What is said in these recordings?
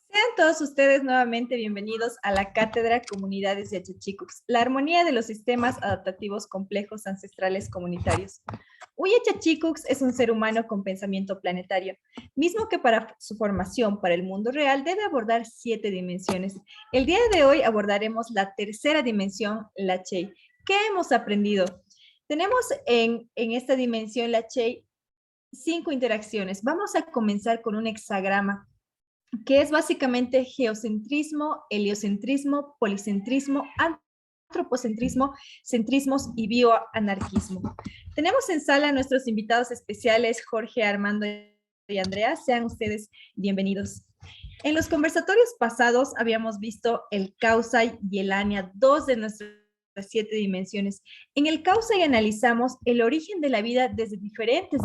Sean todos ustedes nuevamente bienvenidos a la Cátedra Comunidades de Achachicux, la armonía de los sistemas adaptativos complejos ancestrales comunitarios. Achachicux es un ser humano con pensamiento planetario, mismo que para su formación para el mundo real debe abordar 7 dimensiones. El día de hoy abordaremos la tercera dimensión, la Chey. ¿Qué hemos aprendido? Tenemos en esta dimensión, la Chey, 5 interacciones. Vamos a comenzar con un hexagrama, que es básicamente geocentrismo, heliocentrismo, policentrismo, antropocentrismo, centrismos y bioanarquismo. Tenemos en sala a nuestros invitados especiales, Jorge, Armando y Andrea. Sean ustedes bienvenidos. En los conversatorios pasados habíamos visto el Causay y el Ania, dos de nuestras 7 dimensiones. En el Causay analizamos el origen de la vida desde diferentes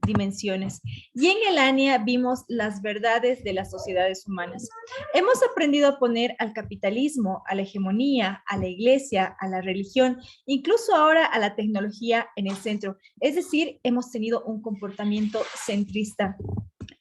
dimensiones y en el Ania vimos las verdades de las sociedades humanas. Hemos aprendido a poner al capitalismo, a la hegemonía, a la iglesia, a la religión, incluso ahora a la tecnología en el centro. Es decir, hemos tenido un comportamiento centrista.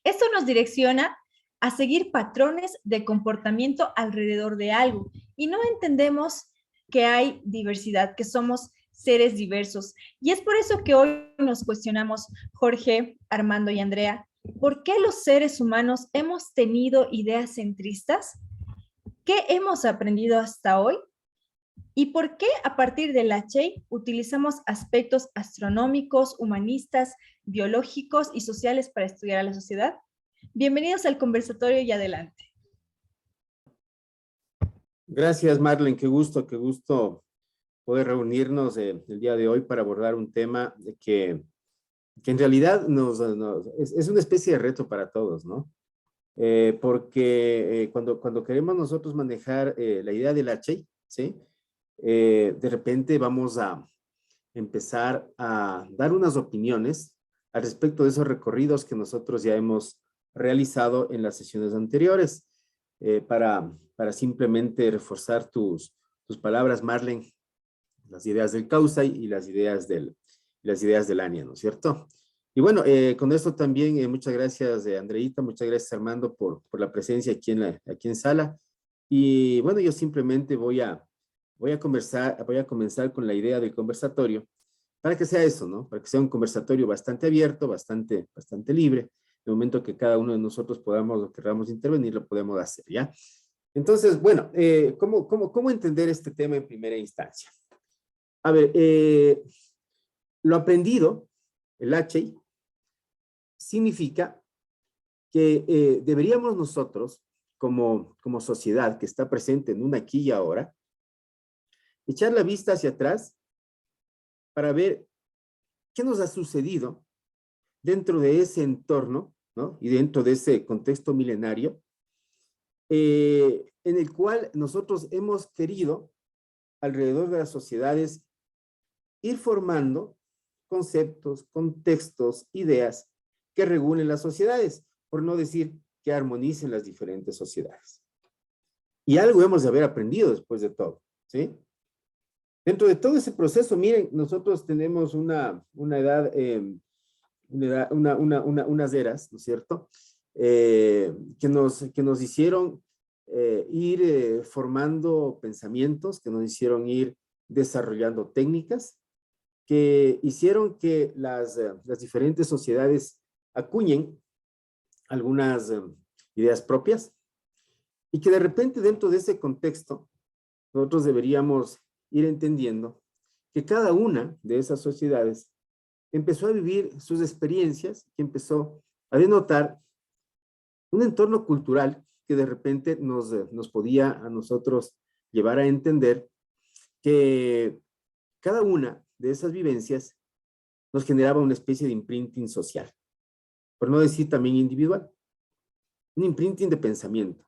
Esto nos direcciona a seguir patrones de comportamiento alrededor de algo y no entendemos que hay diversidad, que somos seres diversos. Y es por eso que hoy nos cuestionamos, Jorge, Armando y Andrea, ¿por qué los seres humanos hemos tenido ideas centristas? ¿Qué hemos aprendido hasta hoy? ¿Y por qué a partir de la Chey utilizamos aspectos astronómicos, humanistas, biológicos y sociales para estudiar a la sociedad? Bienvenidos al conversatorio y adelante. Gracias, Marlene. Qué gusto poder reunirnos el día de hoy para abordar un tema que en realidad es una especie de reto para todos, ¿no? Porque cuando queremos nosotros manejar la idea de la Chey, ¿sí? De repente vamos a empezar a dar unas opiniones al respecto de esos recorridos que nosotros ya hemos realizado en las sesiones anteriores. Para simplemente reforzar tus palabras, Marlene, las ideas del Causay y las ideas del Ania, ¿no es cierto? Y bueno, con esto también muchas gracias, Andreita, muchas gracias, Armando, por la presencia aquí en sala. Y bueno, yo simplemente voy a comenzar con la idea del conversatorio para que sea eso, ¿no? Para que sea un conversatorio bastante abierto, bastante libre. De momento que cada uno de nosotros podamos o queramos intervenir, lo podemos hacer, ¿ya? Entonces, bueno, ¿cómo entender este tema en primera instancia? A ver, lo aprendido, el H, significa que deberíamos nosotros, como sociedad que está presente en un aquí y ahora, echar la vista hacia atrás para ver qué nos ha sucedido dentro de ese entorno, ¿no? Y dentro de ese contexto milenario, en el cual nosotros hemos querido, alrededor de las sociedades, ir formando conceptos, contextos, ideas que regulen las sociedades, por no decir que armonicen las diferentes sociedades. Y algo hemos de haber aprendido después de todo, ¿sí? Dentro de todo ese proceso, miren, nosotros tenemos unas eras, ¿no es cierto? Que nos hicieron ir formando pensamientos, que nos hicieron ir desarrollando técnicas, que hicieron que las diferentes sociedades acuñen algunas ideas propias y que de repente dentro de ese contexto nosotros deberíamos ir entendiendo que cada una de esas sociedades empezó a vivir sus experiencias, que empezó a denotar un entorno cultural que de repente nos podía a nosotros llevar a entender que cada una de esas vivencias nos generaba una especie de imprinting social, por no decir también individual, un imprinting de pensamiento,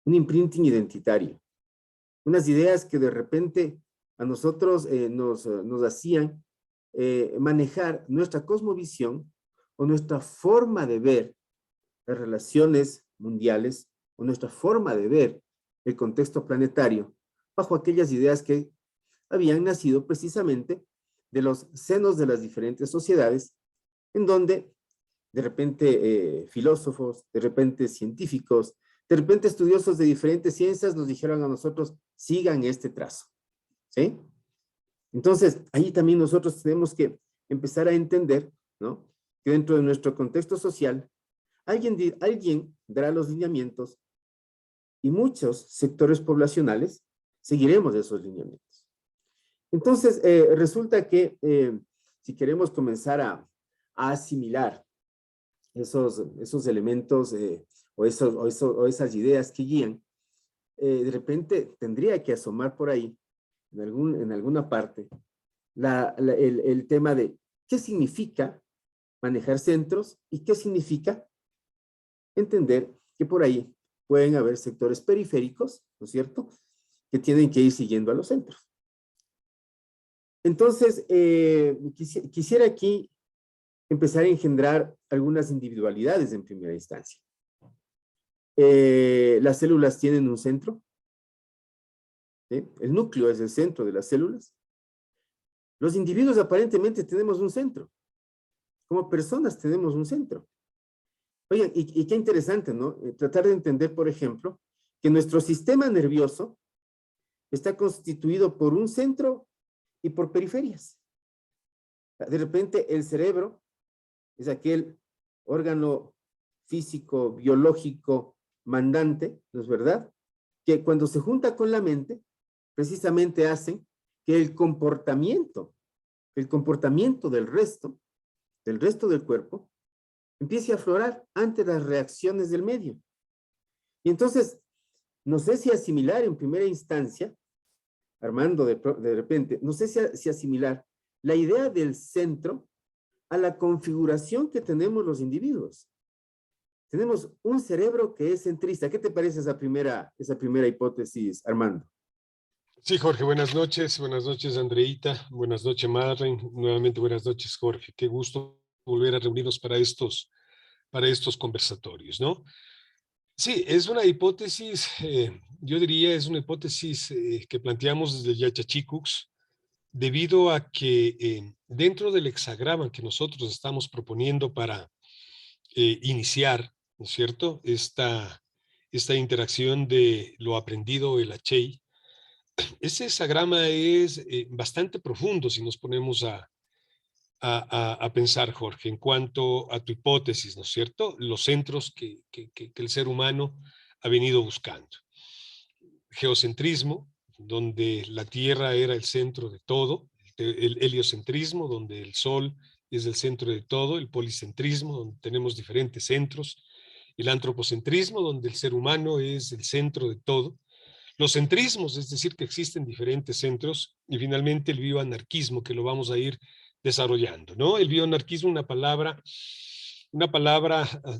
un imprinting identitario, unas ideas que de repente a nosotros nos hacían manejar nuestra cosmovisión o nuestra forma de ver las relaciones mundiales o nuestra forma de ver el contexto planetario bajo aquellas ideas que habían nacido precisamente de los senos de las diferentes sociedades, en donde de repente filósofos, de repente científicos, De repente estudiosos de diferentes ciencias nos dijeron a nosotros, sigan este trazo, ¿sí? Entonces, ahí también nosotros tenemos que empezar a entender, ¿no? Que dentro de nuestro contexto social, alguien dará los lineamientos y muchos sectores poblacionales seguiremos esos lineamientos. Entonces, resulta que si queremos comenzar a asimilar esos elementos o esas ideas que guían, de repente tendría que asomar por ahí, en alguna parte, el tema de qué significa manejar centros y qué significa entender que por ahí pueden haber sectores periféricos, ¿no es cierto?, que tienen que ir siguiendo a los centros. Entonces, quisiera aquí empezar a engendrar algunas individualidades en primera instancia. Las células tienen un centro, ¿sí? El núcleo es el centro de las células. Los individuos aparentemente tenemos un centro. Como personas tenemos un centro. Oigan, y qué interesante, ¿no? Tratar de entender, por ejemplo, que nuestro sistema nervioso está constituido por un centro y por periferias. De repente, el cerebro es aquel órgano físico, biológico, mandante, ¿no es verdad? Que cuando se junta con la mente, precisamente hace que el comportamiento del resto del cuerpo, empiece a aflorar ante las reacciones del medio. Y entonces, no sé si asimilar en primera instancia, Armando, de repente, no sé si asimilar la idea del centro a la configuración que tenemos los individuos. Tenemos un cerebro que es centrista. ¿Qué te parece esa primera hipótesis, Armando? Sí, Jorge, buenas noches, Andreita, buenas noches, Marlene, nuevamente buenas noches, Jorge. Qué gusto volver a reunirnos para estos conversatorios, ¿no? Sí, es una hipótesis, yo diría, es una hipótesis que planteamos desde Yachachikucs, debido a que dentro del hexagrama que nosotros estamos proponiendo para iniciar, ¿no es cierto?, esta interacción de lo aprendido, el Achei, ese hexagrama es bastante profundo si nos ponemos a pensar, Jorge, en cuanto a tu hipótesis, ¿no es cierto? Los centros que el ser humano ha venido buscando. Geocentrismo, donde la Tierra era el centro de todo, el heliocentrismo, donde el Sol es el centro de todo, el policentrismo, donde tenemos diferentes centros, el antropocentrismo, donde el ser humano es el centro de todo, los centrismos, es decir, que existen diferentes centros, y finalmente el bioanarquismo, que lo vamos a ir desarrollando, ¿no? El bioanarquismo, una palabra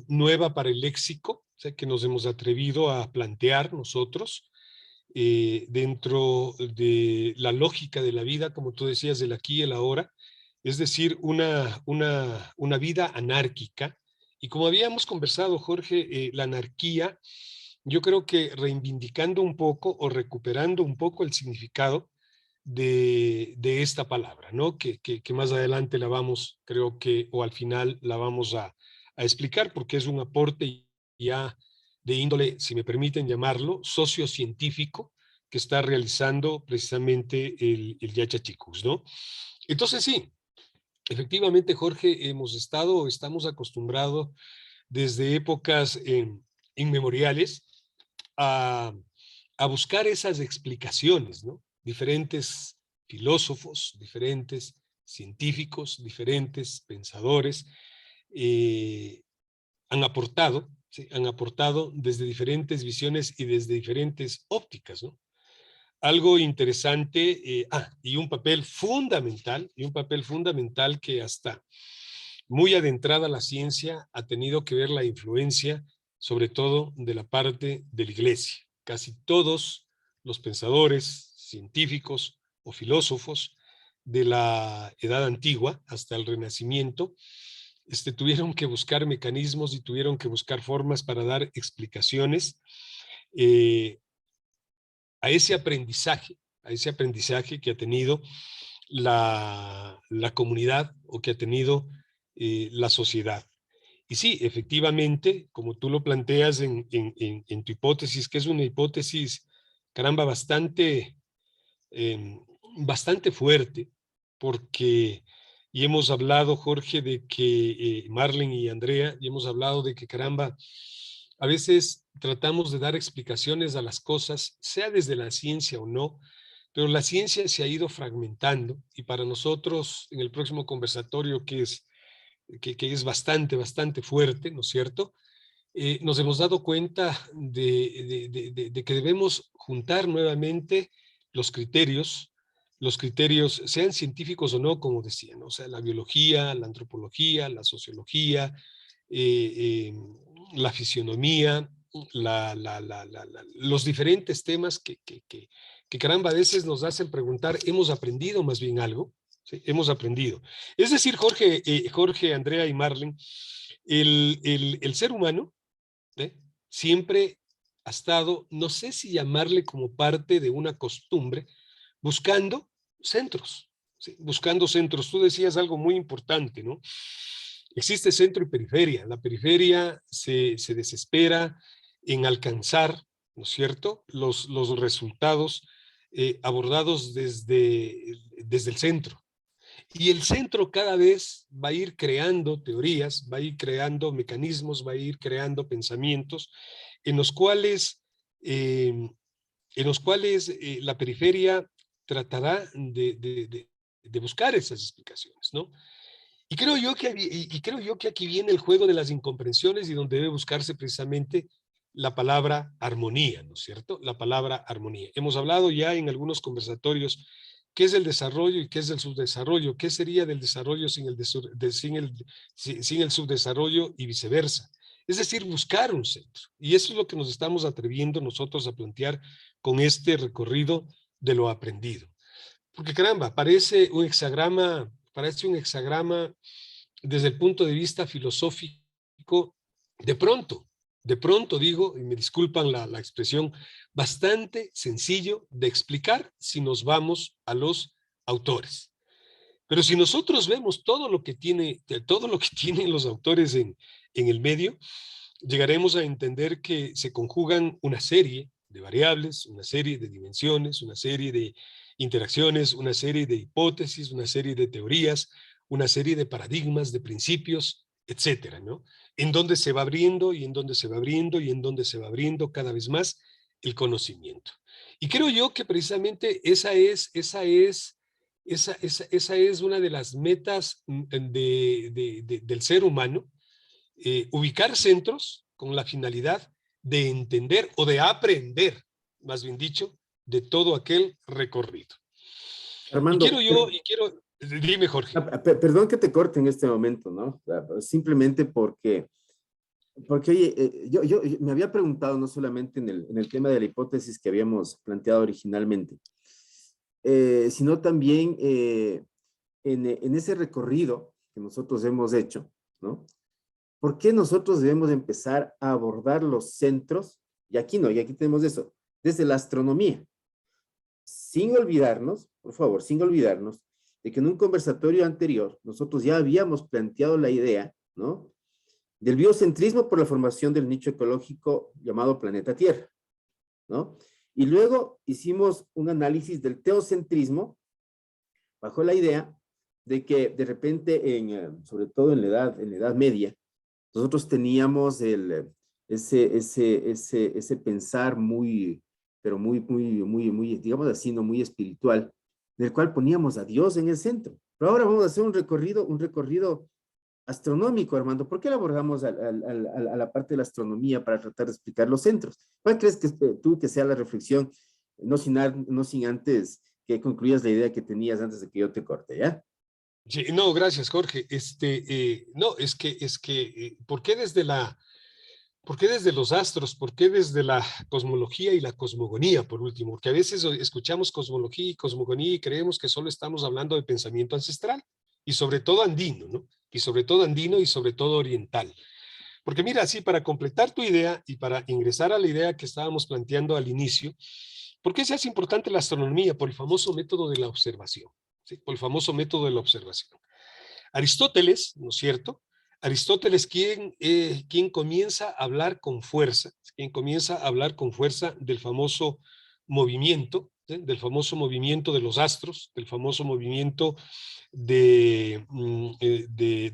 nueva para el léxico, o sea, que nos hemos atrevido a plantear nosotros dentro de la lógica de la vida, como tú decías, del aquí y el ahora, es decir, una vida anárquica. Y como habíamos conversado, Jorge, la anarquía, yo creo que reivindicando un poco o recuperando un poco el significado de esta palabra, ¿no? Que más adelante la vamos, creo que, o al final la vamos a explicar, porque es un aporte ya de índole, si me permiten llamarlo, sociocientífico, que está realizando precisamente el Yachachikucs, ¿no? Entonces sí, efectivamente, Jorge, estamos acostumbrados desde épocas inmemoriales a, a buscar esas explicaciones, ¿no? Diferentes filósofos, diferentes científicos, diferentes pensadores han aportado, ¿sí? Han aportado desde diferentes visiones y desde diferentes ópticas, ¿no? Algo interesante, y un papel fundamental que hasta muy adentrada la ciencia ha tenido que ver la influencia, sobre todo de la parte de la iglesia. Casi todos los pensadores, científicos o filósofos de la edad antigua hasta el Renacimiento, tuvieron que buscar mecanismos y tuvieron que buscar formas para dar explicaciones a ese aprendizaje que ha tenido la comunidad o que ha tenido la sociedad. Y sí, efectivamente, como tú lo planteas en tu hipótesis, que es una hipótesis, caramba, eh, bastante fuerte, porque, y hemos hablado, Jorge, de que Marlene y Andrea, y hemos hablado de que, caramba, a veces tratamos de dar explicaciones a las cosas, sea desde la ciencia o no, pero la ciencia se ha ido fragmentando y para nosotros en el próximo conversatorio que es bastante fuerte, ¿no es cierto? Nos hemos dado cuenta de que debemos juntar nuevamente los criterios, sean científicos o no, como decían, ¿no? O sea, la biología, la antropología, la sociología, eh, eh, la fisionomía, los diferentes temas que caramba a veces nos hacen preguntar, ¿hemos aprendido más bien algo? Sí, hemos aprendido. Es decir, Jorge, Andrea y Marlene, el ser humano, ¿eh? Siempre ha estado, no sé si llamarle como parte de una costumbre, buscando centros, ¿sí? Buscando centros. Tú decías algo muy importante, ¿no? Existe centro y periferia. La periferia se desespera en alcanzar, ¿no es cierto?, los resultados abordados desde el centro. Y el centro cada vez va a ir creando teorías, va a ir creando mecanismos, va a ir creando pensamientos en los cuales, la periferia tratará de buscar esas explicaciones, ¿no? Creo yo que aquí viene el juego de las incomprensiones y donde debe buscarse precisamente la palabra armonía, ¿no es cierto? La palabra armonía. Hemos hablado ya en algunos conversatorios qué es el desarrollo y qué es el subdesarrollo, qué sería del desarrollo sin el subdesarrollo y viceversa. Es decir, buscar un centro. Y eso es lo que nos estamos atreviendo nosotros a plantear con este recorrido de lo aprendido. Porque caramba, parece un hexagrama desde el punto de vista filosófico, de pronto digo, y me disculpan la expresión, bastante sencillo de explicar si nos vamos a los autores. Pero si nosotros vemos todo lo que tienen los autores en el medio, llegaremos a entender que se conjugan una serie de variables, una serie de dimensiones, una serie de interacciones, una serie de hipótesis, una serie de teorías, una serie de paradigmas, de principios, etcétera, ¿no? En donde se va abriendo y en donde se va abriendo y en donde se va abriendo cada vez más el conocimiento. Y creo yo que precisamente esa es una de las metas del ser humano, ubicar centros con la finalidad de entender o de aprender, más bien dicho, de todo aquel recorrido. Armando, Dime, Jorge. Perdón que te corte en este momento, ¿no? Simplemente porque oye, yo me había preguntado no solamente en el tema de la hipótesis que habíamos planteado originalmente, sino también en ese recorrido que nosotros hemos hecho, ¿no? ¿Por qué nosotros debemos empezar a abordar los centros? Y aquí no, y aquí tenemos eso, desde la astronomía. Sin olvidarnos, por favor, sin olvidarnos, de que en un conversatorio anterior nosotros ya habíamos planteado la idea, ¿no?, del biocentrismo por la formación del nicho ecológico llamado planeta Tierra, ¿no? Y luego hicimos un análisis del teocentrismo bajo la idea de que de repente, sobre todo en la edad media, nosotros teníamos ese pensar muy, pero muy, digamos así, no muy espiritual, del cual poníamos a Dios en el centro. Pero ahora vamos a hacer un recorrido astronómico, Armando. ¿Por qué le abordamos a la parte de la astronomía para tratar de explicar los centros? ¿Cuál crees que sea la reflexión, no sin antes que concluyas la idea que tenías antes de que yo te corte, ¿ya? Sí, no, gracias, Jorge. No, ¿por qué desde los astros? ¿Por qué desde la cosmología y la cosmogonía, por último? Porque a veces escuchamos cosmología y cosmogonía y creemos que solo estamos hablando de pensamiento ancestral y sobre todo andino, ¿no? Y sobre todo andino y sobre todo oriental. Porque mira, así para completar tu idea y para ingresar a la idea que estábamos planteando al inicio, ¿por qué se hace importante la astronomía? Por el famoso método de la observación, ¿sí? Por el famoso método de la observación. Aristóteles, ¿no es cierto?, Aristóteles, quien comienza a hablar con fuerza, quien comienza a hablar con fuerza del famoso movimiento, ¿sí? Del famoso movimiento de los astros, del famoso movimiento de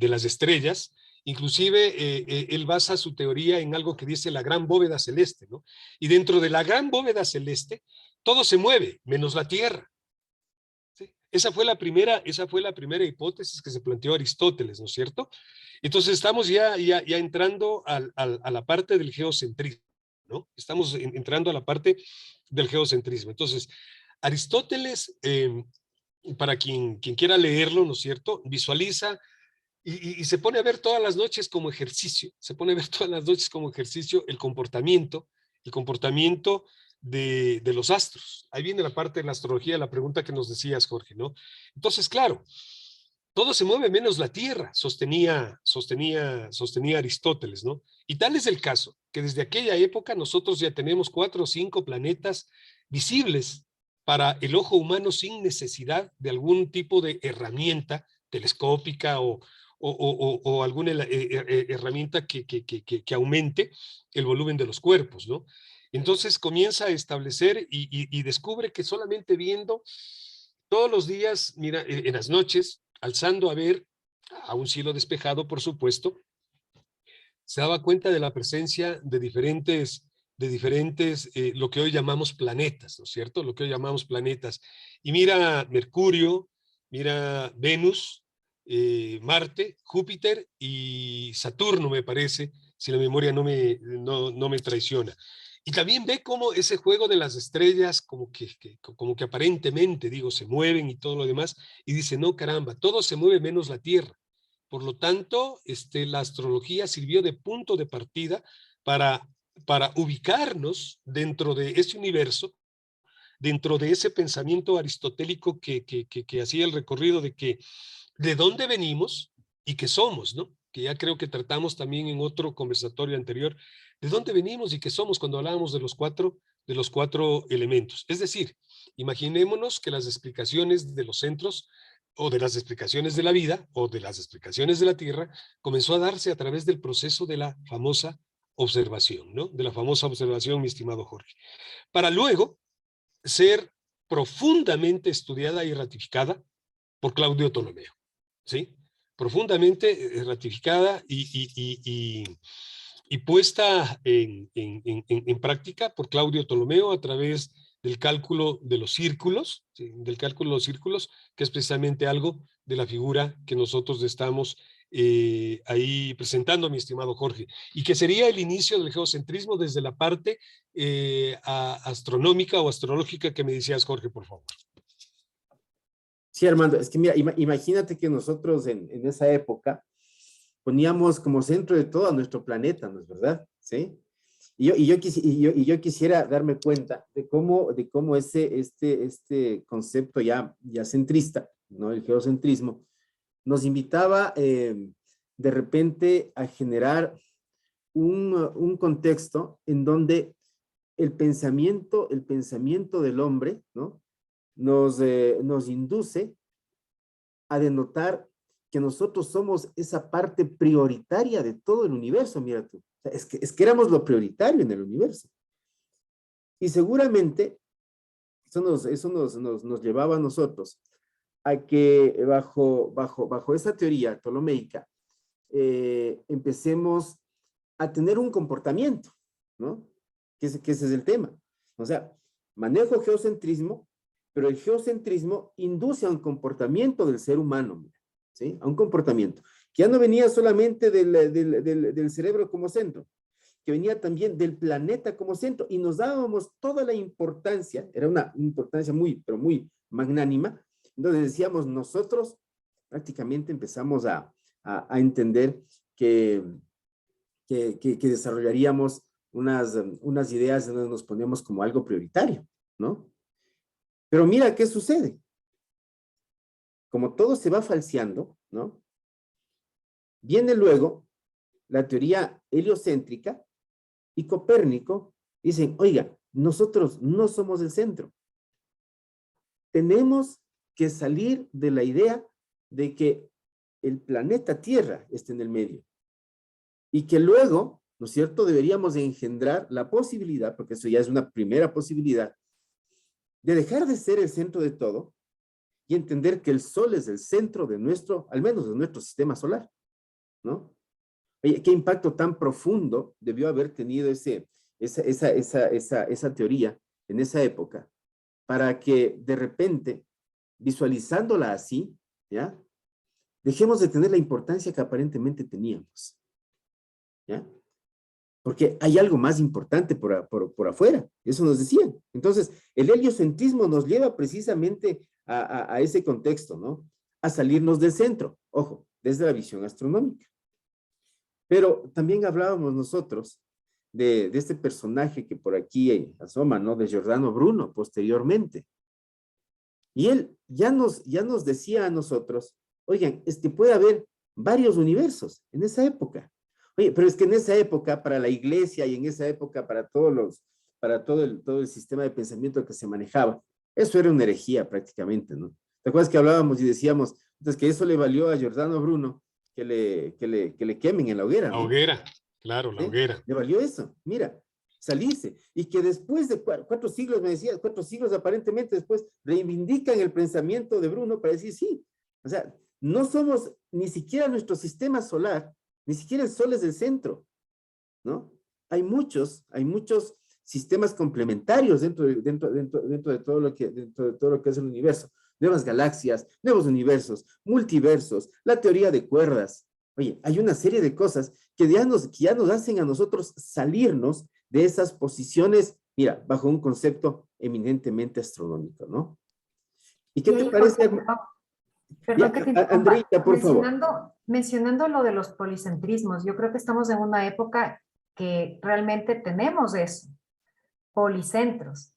las estrellas. Inclusive él basa su teoría en algo que dice la gran bóveda celeste, ¿no? Y dentro de la gran bóveda celeste, todo se mueve, menos la Tierra. ¿Sí? Esa fue la primera hipótesis que se planteó Aristóteles, ¿no es cierto? Entonces estamos ya entrando a la parte del geocentrismo, ¿no? Estamos entrando a la parte del geocentrismo. Entonces, Aristóteles, para quien quiera leerlo, ¿no es cierto?, visualiza y se pone a ver todas las noches como ejercicio, se pone a ver todas las noches como ejercicio el comportamiento de los astros. Ahí viene la parte de la astrología, la pregunta que nos decías, Jorge, ¿no? Entonces, claro, todo se mueve menos la Tierra, sostenía Aristóteles, ¿no? Y tal es el caso que desde aquella época nosotros ya tenemos 4 o 5 planetas visibles para el ojo humano sin necesidad de algún tipo de herramienta telescópica o alguna herramienta que aumente el volumen de los cuerpos, ¿no? Entonces comienza a establecer y descubre que solamente viendo todos los días, mira, en las noches, alzando a ver a un cielo despejado, por supuesto, se daba cuenta de la presencia de diferentes, lo que hoy llamamos planetas, ¿no es cierto? Lo que hoy llamamos planetas. Y mira Mercurio, mira Venus, Marte, Júpiter y Saturno, me parece, si la memoria no me traiciona. Y también ve cómo ese juego de las estrellas, como que aparentemente, digo, se mueven y todo lo demás, y dice, no, caramba, todo se mueve menos la Tierra. Por lo tanto, la astrología sirvió de punto de partida para, para ubicarnos dentro de ese universo, dentro de ese pensamiento aristotélico que hacía el recorrido de dónde venimos y qué somos, ¿no? Que ya creo que tratamos también en otro conversatorio anterior, de dónde venimos y qué somos cuando hablábamos de los cuatro elementos. Es decir, imaginémonos que las explicaciones de los centros o de las explicaciones de la vida o de las explicaciones de la Tierra comenzó a darse a través del proceso de la famosa observación, ¿no? De la famosa observación, mi estimado Jorge. Para luego ser profundamente estudiada y ratificada por Claudio Ptolomeo, ¿sí? Profundamente ratificada y puesta en práctica por Claudio Ptolomeo a través del cálculo de los círculos, ¿sí? Del cálculo de los círculos, que es precisamente algo de la figura que nosotros estamos ahí presentando, mi estimado Jorge, y que sería el inicio del geocentrismo desde la parte astronómica o astrológica que me decías, Jorge, por favor. Sí, Armando, es que mira, imagínate que nosotros en esa época poníamos como centro de todo a nuestro planeta, ¿no es verdad? ¿Sí? Y yo quisiera darme cuenta de cómo este concepto ya centrista, ¿no? El geocentrismo, nos invitaba de repente a generar un contexto en donde el pensamiento del hombre, ¿no? Nos induce a denotar que nosotros somos esa parte prioritaria de todo el universo, mira tú. O sea, es que éramos lo prioritario en el universo. Y seguramente eso nos llevaba a nosotros a que bajo esa teoría ptolomeica empecemos a tener un comportamiento, ¿no? Que ese es el tema. O sea, manejo geocentrismo, pero el geocentrismo induce a un comportamiento del ser humano, ¿sí? A un comportamiento que ya no venía solamente del cerebro como centro, que venía también del planeta como centro, y nos dábamos toda la importancia, era una importancia pero muy magnánima, donde decíamos nosotros prácticamente empezamos a entender que desarrollaríamos unas ideas donde nos ponemos como algo prioritario, ¿no? Pero mira qué sucede. Como todo se va falseando, ¿no? Viene luego la teoría heliocéntrica y Copérnico dicen, oiga, nosotros no somos el centro. Tenemos que salir de la idea de que el planeta Tierra esté en el medio. y que luego, ¿no es cierto?, deberíamos engendrar la posibilidad, porque eso ya es una primera posibilidad, de dejar de ser el centro de todo y entender que el Sol es el centro de nuestro, al menos de nuestro sistema solar, ¿no? Oye, qué impacto tan profundo debió haber tenido esa teoría en esa época, para que de repente, visualizándola así, ¿ya? Dejemos de tener la importancia que aparentemente teníamos, ¿ya? Porque hay algo más importante por afuera, eso nos decían. Entonces, el heliocentrismo nos lleva precisamente a ese contexto, ¿no? A salirnos del centro, ojo, desde la visión astronómica. Pero también hablábamos nosotros de este personaje que por aquí asoma, ¿no? De Giordano Bruno, posteriormente. Y él ya nos decía a nosotros, oigan, es que puede haber varios universos en esa época. Oye, pero es que en esa época, para la iglesia y en esa época para todo el sistema de pensamiento que se manejaba, eso era una herejía prácticamente, ¿no? ¿Te acuerdas que hablábamos y decíamos, entonces que eso le valió a Giordano Bruno que le quemen en la hoguera, La ¿no? hoguera, claro, la ¿Sí? hoguera. Le valió eso, mira, salirse. Y que después de 4 siglos, me decía, 4 siglos aparentemente después, reivindican el pensamiento de Bruno para decir, sí, o sea, no somos ni siquiera nuestro sistema solar, ni siquiera el Sol es el centro, ¿no? Hay muchos sistemas complementarios dentro de todo lo que es el universo. Nuevas galaxias, nuevos universos, multiversos, la teoría de cuerdas. Oye, hay una serie de cosas que ya nos hacen a nosotros salirnos de esas posiciones, mira, bajo un concepto eminentemente astronómico, ¿no? ¿Y qué Y te ahí, José, parece? perdón Ya, que te interrumpa, Andreita, por favor. mencionando lo de los policentrismos, yo creo que estamos en una época que realmente tenemos eso, policentros.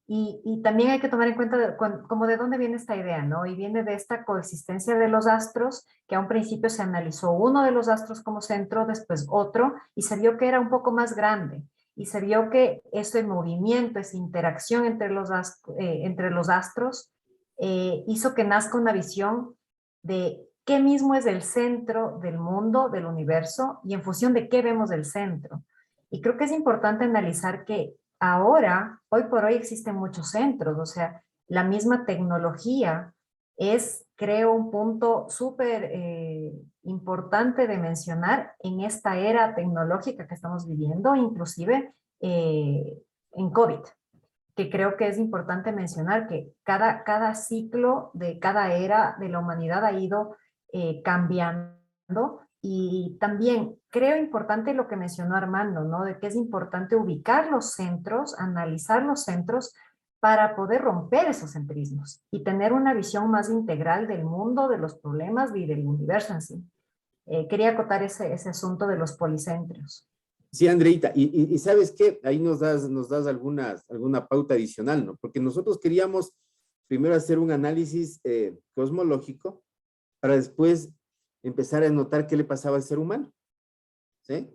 Y también hay que tomar en cuenta como de dónde viene esta idea, ¿no? Y viene de esta coexistencia de los astros, que a un principio se analizó uno de los astros como centro, después otro, y se vio que era un poco más grande. Y se vio que ese movimiento, esa interacción entre los astros, hizo que nazca una visión de qué mismo es el centro del mundo, del universo, y en función de qué vemos del centro. Y creo que es importante analizar que ahora, hoy por hoy existen muchos centros, o sea, la misma tecnología es, creo, un punto súper importante de mencionar en esta era tecnológica que estamos viviendo, inclusive en COVID, que creo que es importante mencionar que cada ciclo de cada era de la humanidad ha ido cambiando. Y también creo importante lo que mencionó Armando, ¿no? De que es importante ubicar los centros, analizar los centros para poder romper esos centrismos y tener una visión más integral del mundo, de los problemas y del universo en sí. Quería acotar ese asunto de los policentrios. Sí, Andreita, y ¿sabes qué? Ahí nos das alguna pauta adicional, ¿no? Porque nosotros queríamos primero hacer un análisis cosmológico para después empezar a notar qué le pasaba al ser humano, ¿sí?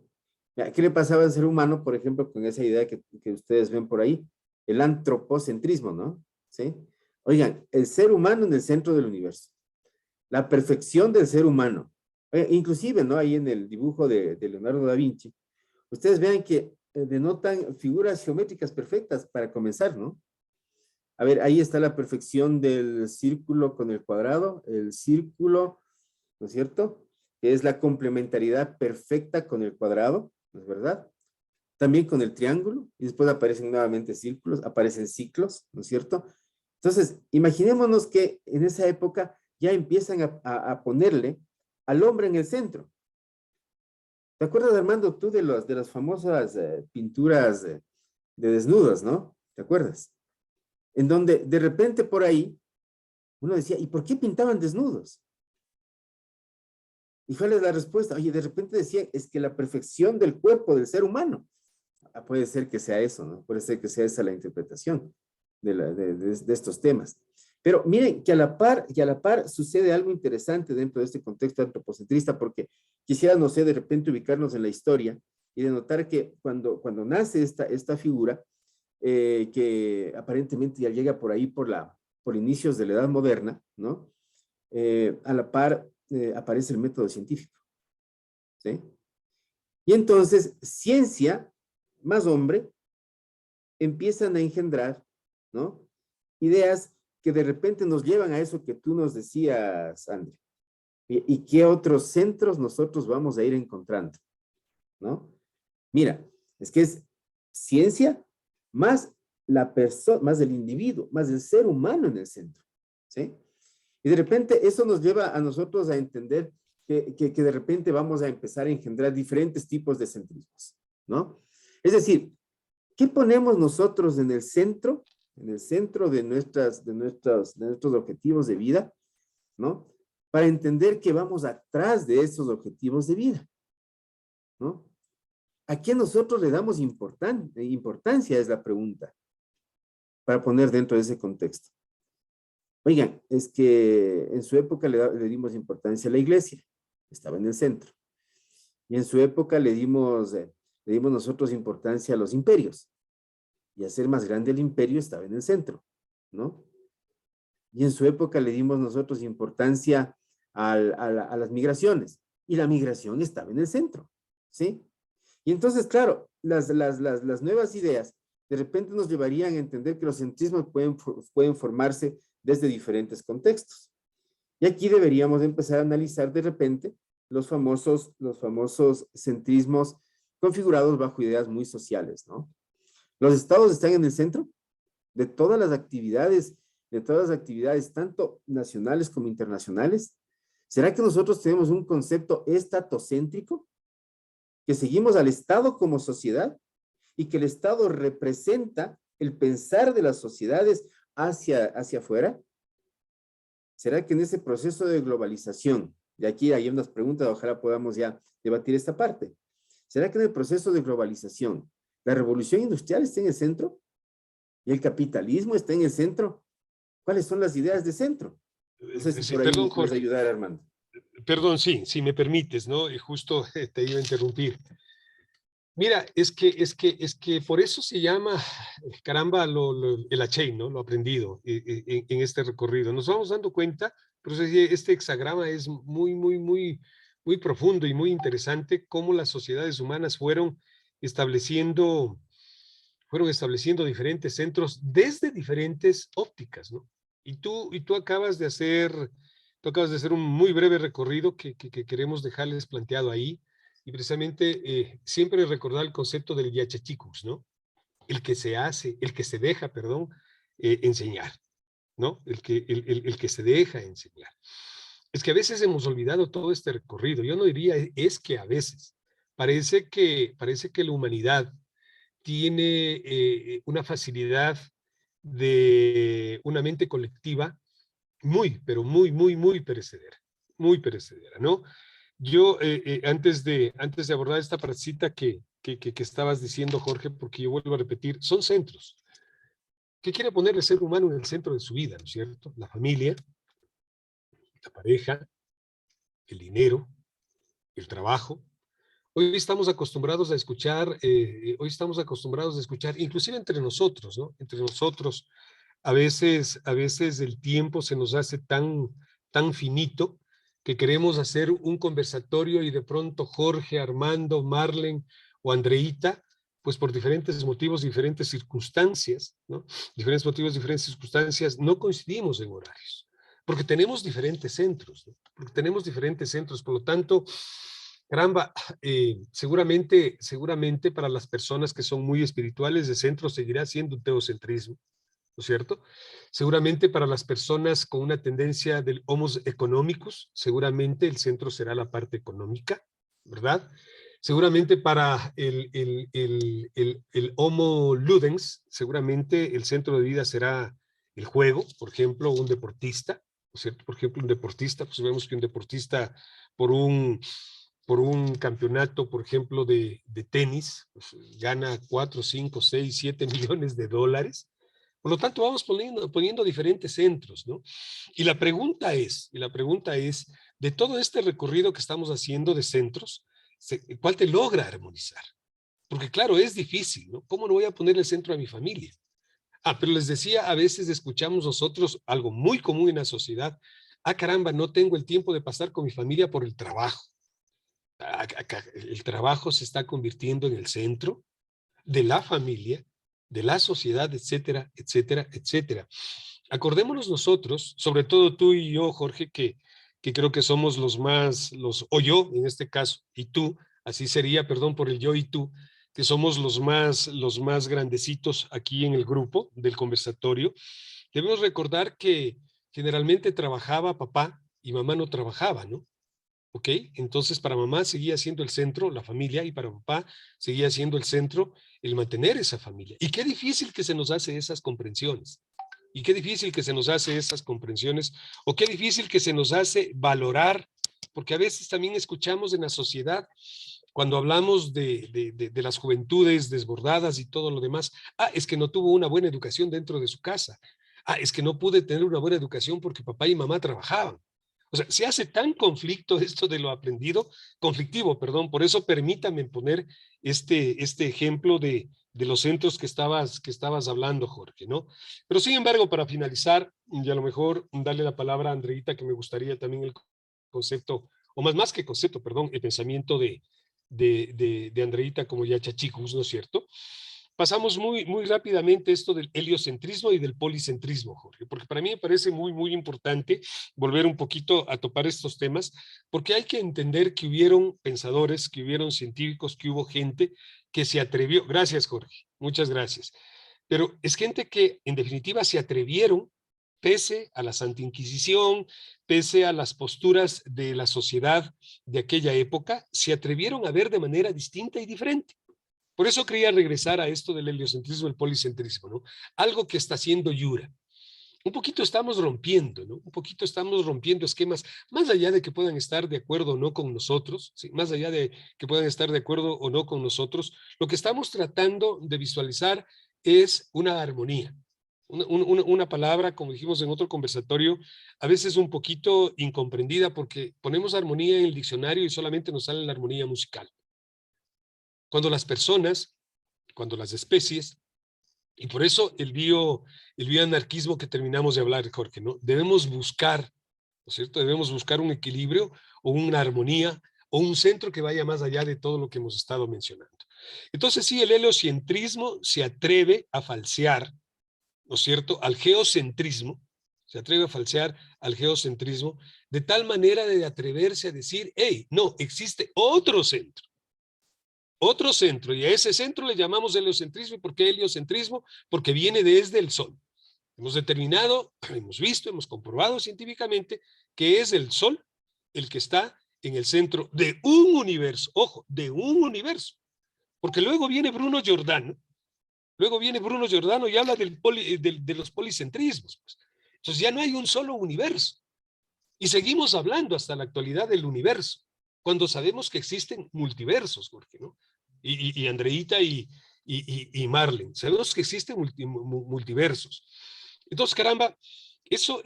¿Qué le pasaba al ser humano, por ejemplo, con esa idea que ustedes ven por ahí? El antropocentrismo, ¿no? ¿Sí? Oigan, el ser humano en el centro del universo, la perfección del ser humano, inclusive, ¿no? Ahí en el dibujo de Leonardo da Vinci, ustedes vean que denotan figuras geométricas perfectas para comenzar, ¿no? A ver, ahí está la perfección del círculo con el cuadrado, el círculo, ¿no es cierto? Que es la complementariedad perfecta con el cuadrado, ¿no es verdad? También con el triángulo, y después aparecen nuevamente círculos, aparecen ciclos, ¿no es cierto? Entonces, imaginémonos que en esa época ya empiezan a ponerle al hombre en el centro. ¿Te acuerdas, Armando, tú de las famosas pinturas de desnudos, ¿no? ¿Te acuerdas? En donde de repente por ahí uno decía, ¿y por qué pintaban desnudos? ¿Y cuál es la respuesta? Oye, de repente decía, es que la perfección del cuerpo del ser humano. Puede ser que sea eso, ¿no? Puede ser que sea esa la interpretación de estos temas. Pero miren que a la par sucede algo interesante dentro de este contexto antropocentrista, porque quisiera, no sé, de repente ubicarnos en la historia y de notar que cuando nace esta figura, que aparentemente ya llega por ahí por inicios de la Edad Moderna, ¿no? A la par aparece el método científico, ¿sí? Y entonces, ciencia más hombre empiezan a engendrar, ¿no? Ideas que de repente nos llevan a eso que tú nos decías, André. ¿Y qué otros centros nosotros vamos a ir encontrando? ¿No? Mira, es que es ciencia más la persona, más el individuo, más el ser humano en el centro, ¿sí? Y de repente eso nos lleva a nosotros a entender que de repente vamos a empezar a engendrar diferentes tipos de centrismos, ¿no? Es decir, ¿qué ponemos nosotros en el centro de nuestros objetivos de vida, ¿no? Para entender que vamos atrás de esos objetivos de vida, ¿no? ¿A qué nosotros le damos importancia? Es la pregunta, para poner dentro de ese contexto. Oigan, es que en su época le dimos importancia a la iglesia, estaba en el centro. Y en su época le dimos nosotros importancia a los imperios. Y hacer más grande el imperio estaba en el centro, ¿no? Y en su época le dimos nosotros importancia a las migraciones. Y la migración estaba en el centro, ¿sí? Y entonces, claro, las nuevas ideas de repente nos llevarían a entender que los centrismos pueden formarse desde diferentes contextos. Y aquí deberíamos empezar a analizar de repente los famosos centrismos configurados bajo ideas muy sociales, ¿no? Los estados están en el centro de todas las actividades, tanto nacionales como internacionales. ¿Será que nosotros tenemos un concepto estatocéntrico? Que seguimos al Estado como sociedad y que el Estado representa el pensar de las sociedades hacia afuera. ¿Será que en ese proceso de globalización, y aquí hay unas preguntas, ojalá podamos ya debatir esta parte, ¿será que en el proceso de globalización la revolución industrial está en el centro? ¿Y el capitalismo está en el centro? ¿Cuáles son las ideas de centro? No sé si Sí, por ahí perdón, nos puedes Jorge. ayudar, Armando. Perdón, sí, si me permites, ¿no? Y justo te iba a interrumpir. Mira, es que por eso se llama, caramba, el Achain, ¿no? Lo aprendido en este recorrido. Nos vamos dando cuenta, pero este hexagrama es muy profundo y muy interesante, cómo las sociedades humanas fueron estableciendo diferentes centros desde diferentes ópticas, ¿no? Y tú acabas de hacer un muy breve recorrido que queremos dejarles planteado ahí, y precisamente siempre recordar el concepto del Yachachikus, ¿no? El que se deja, perdón, enseñar, ¿no? El que se deja enseñar. Es que a veces hemos olvidado todo este recorrido. Yo no diría es que a veces. Parece que la humanidad tiene una facilidad de una mente colectiva pero muy perecedera, ¿no? Yo, antes de abordar esta partecita que estabas diciendo, Jorge, porque yo vuelvo a repetir, son centros. ¿Qué quiere poner el ser humano en el centro de su vida, no es cierto? La familia, la pareja, el dinero, el trabajo. Hoy estamos acostumbrados a escuchar, inclusive entre nosotros, ¿no? Entre nosotros, a veces el tiempo se nos hace tan finito que queremos hacer un conversatorio y de pronto Jorge, Armando, Marlen o Andreita, pues por diferentes motivos, diferentes circunstancias, ¿no? Diferentes motivos, diferentes circunstancias, no coincidimos en horarios, porque tenemos diferentes centros, ¿no? Porque tenemos diferentes centros, por lo tanto, caramba, seguramente para las personas que son muy espirituales, el centro seguirá siendo un teocentrismo, ¿no es cierto? Seguramente para las personas con una tendencia del homos económicos, seguramente el centro será la parte económica, ¿verdad? Seguramente para el homo ludens, seguramente el centro de vida será el juego, por ejemplo, un deportista, ¿no es cierto? Por ejemplo, un deportista, pues vemos que un deportista por un campeonato, por ejemplo, de tenis, pues gana 4, 5, 6, 7 millones de dólares. Por lo tanto, vamos poniendo diferentes centros, ¿no? Y la pregunta es, de todo este recorrido que estamos haciendo de centros, ¿cuál te logra armonizar? Porque claro, es difícil, ¿no? ¿Cómo no voy a poner el centro a mi familia? Pero les decía, a veces escuchamos nosotros algo muy común en la sociedad. Caramba, no tengo el tiempo de pasar con mi familia por el trabajo. El trabajo se está convirtiendo en el centro de la familia, de la sociedad, etcétera, etcétera, etcétera. Acordémonos nosotros, sobre todo tú y yo, Jorge, que creo que somos los más, o yo en este caso, y tú, así sería, perdón por el yo y tú, que somos los más grandecitos aquí en el grupo del conversatorio. Debemos recordar que generalmente trabajaba papá y mamá no trabajaba, ¿no? ¿Ok? Entonces para mamá seguía siendo el centro la familia y para papá seguía siendo el centro el mantener esa familia. Y qué difícil que se nos hace esas comprensiones. Y qué difícil que se nos hace esas comprensiones o qué difícil que se nos hace valorar, porque a veces también escuchamos en la sociedad cuando hablamos de las juventudes desbordadas y todo lo demás, es que no tuvo una buena educación dentro de su casa. Es que no pude tener una buena educación porque papá y mamá trabajaban. O sea, se hace tan esto de lo aprendido, conflictivo, perdón, por eso permítame poner este ejemplo de los centros que estabas hablando, Jorge, ¿no? Pero sin embargo, para finalizar, y a lo mejor darle la palabra a Andreita, que me gustaría también el concepto, o más que concepto, perdón, el pensamiento de Andreita como ya chachicos, ¿no es cierto? Pasamos muy rápidamente esto del heliocentrismo y del policentrismo, Jorge, porque para mí me parece muy importante volver un poquito a topar estos temas, porque hay que entender que hubieron pensadores, que hubieron científicos, que hubo gente que se atrevió. Gracias, Jorge, muchas gracias. Pero es gente que en definitiva se atrevieron, pese a la Santa Inquisición, pese a las posturas de la sociedad de aquella época, se atrevieron a ver de manera distinta y diferente. Por eso quería regresar a esto del heliocentrismo, el policentrismo, ¿no? Algo que está haciendo Yura. Un poquito estamos rompiendo, ¿no? Un poquito estamos rompiendo esquemas, más allá de que puedan estar de acuerdo o no con nosotros, ¿sí? Más allá de que puedan estar de acuerdo o no con nosotros, lo que estamos tratando de visualizar es una armonía. Una palabra, como dijimos en otro conversatorio, a veces un poquito incomprendida porque ponemos armonía en el diccionario y solamente nos sale la armonía musical. Cuando las personas, cuando las especies, y por eso el bioanarquismo que terminamos de hablar, Jorge, ¿no? Debemos buscar, ¿no es cierto? Debemos buscar un equilibrio o una armonía o un centro que vaya más allá de todo lo que hemos estado mencionando. Entonces sí, el heliocentrismo se atreve a falsear, ¿no es cierto?, al geocentrismo, se atreve a falsear al geocentrismo, de tal manera de atreverse a decir, hey, no, existe otro centro, y a ese centro le llamamos heliocentrismo. ¿Y por qué heliocentrismo? Porque viene desde el Sol. Hemos determinado, hemos visto, hemos comprobado científicamente que es el Sol el que está en el centro de un universo, ojo, de un universo. Porque luego viene Bruno Giordano y habla de los policentrismos. Pues. Entonces ya no hay un solo universo. Y seguimos hablando hasta la actualidad del universo, cuando sabemos que existen multiversos, Jorge, ¿no? Y Andreita y Marlene, sabemos que existen multiversos. Entonces, caramba, eso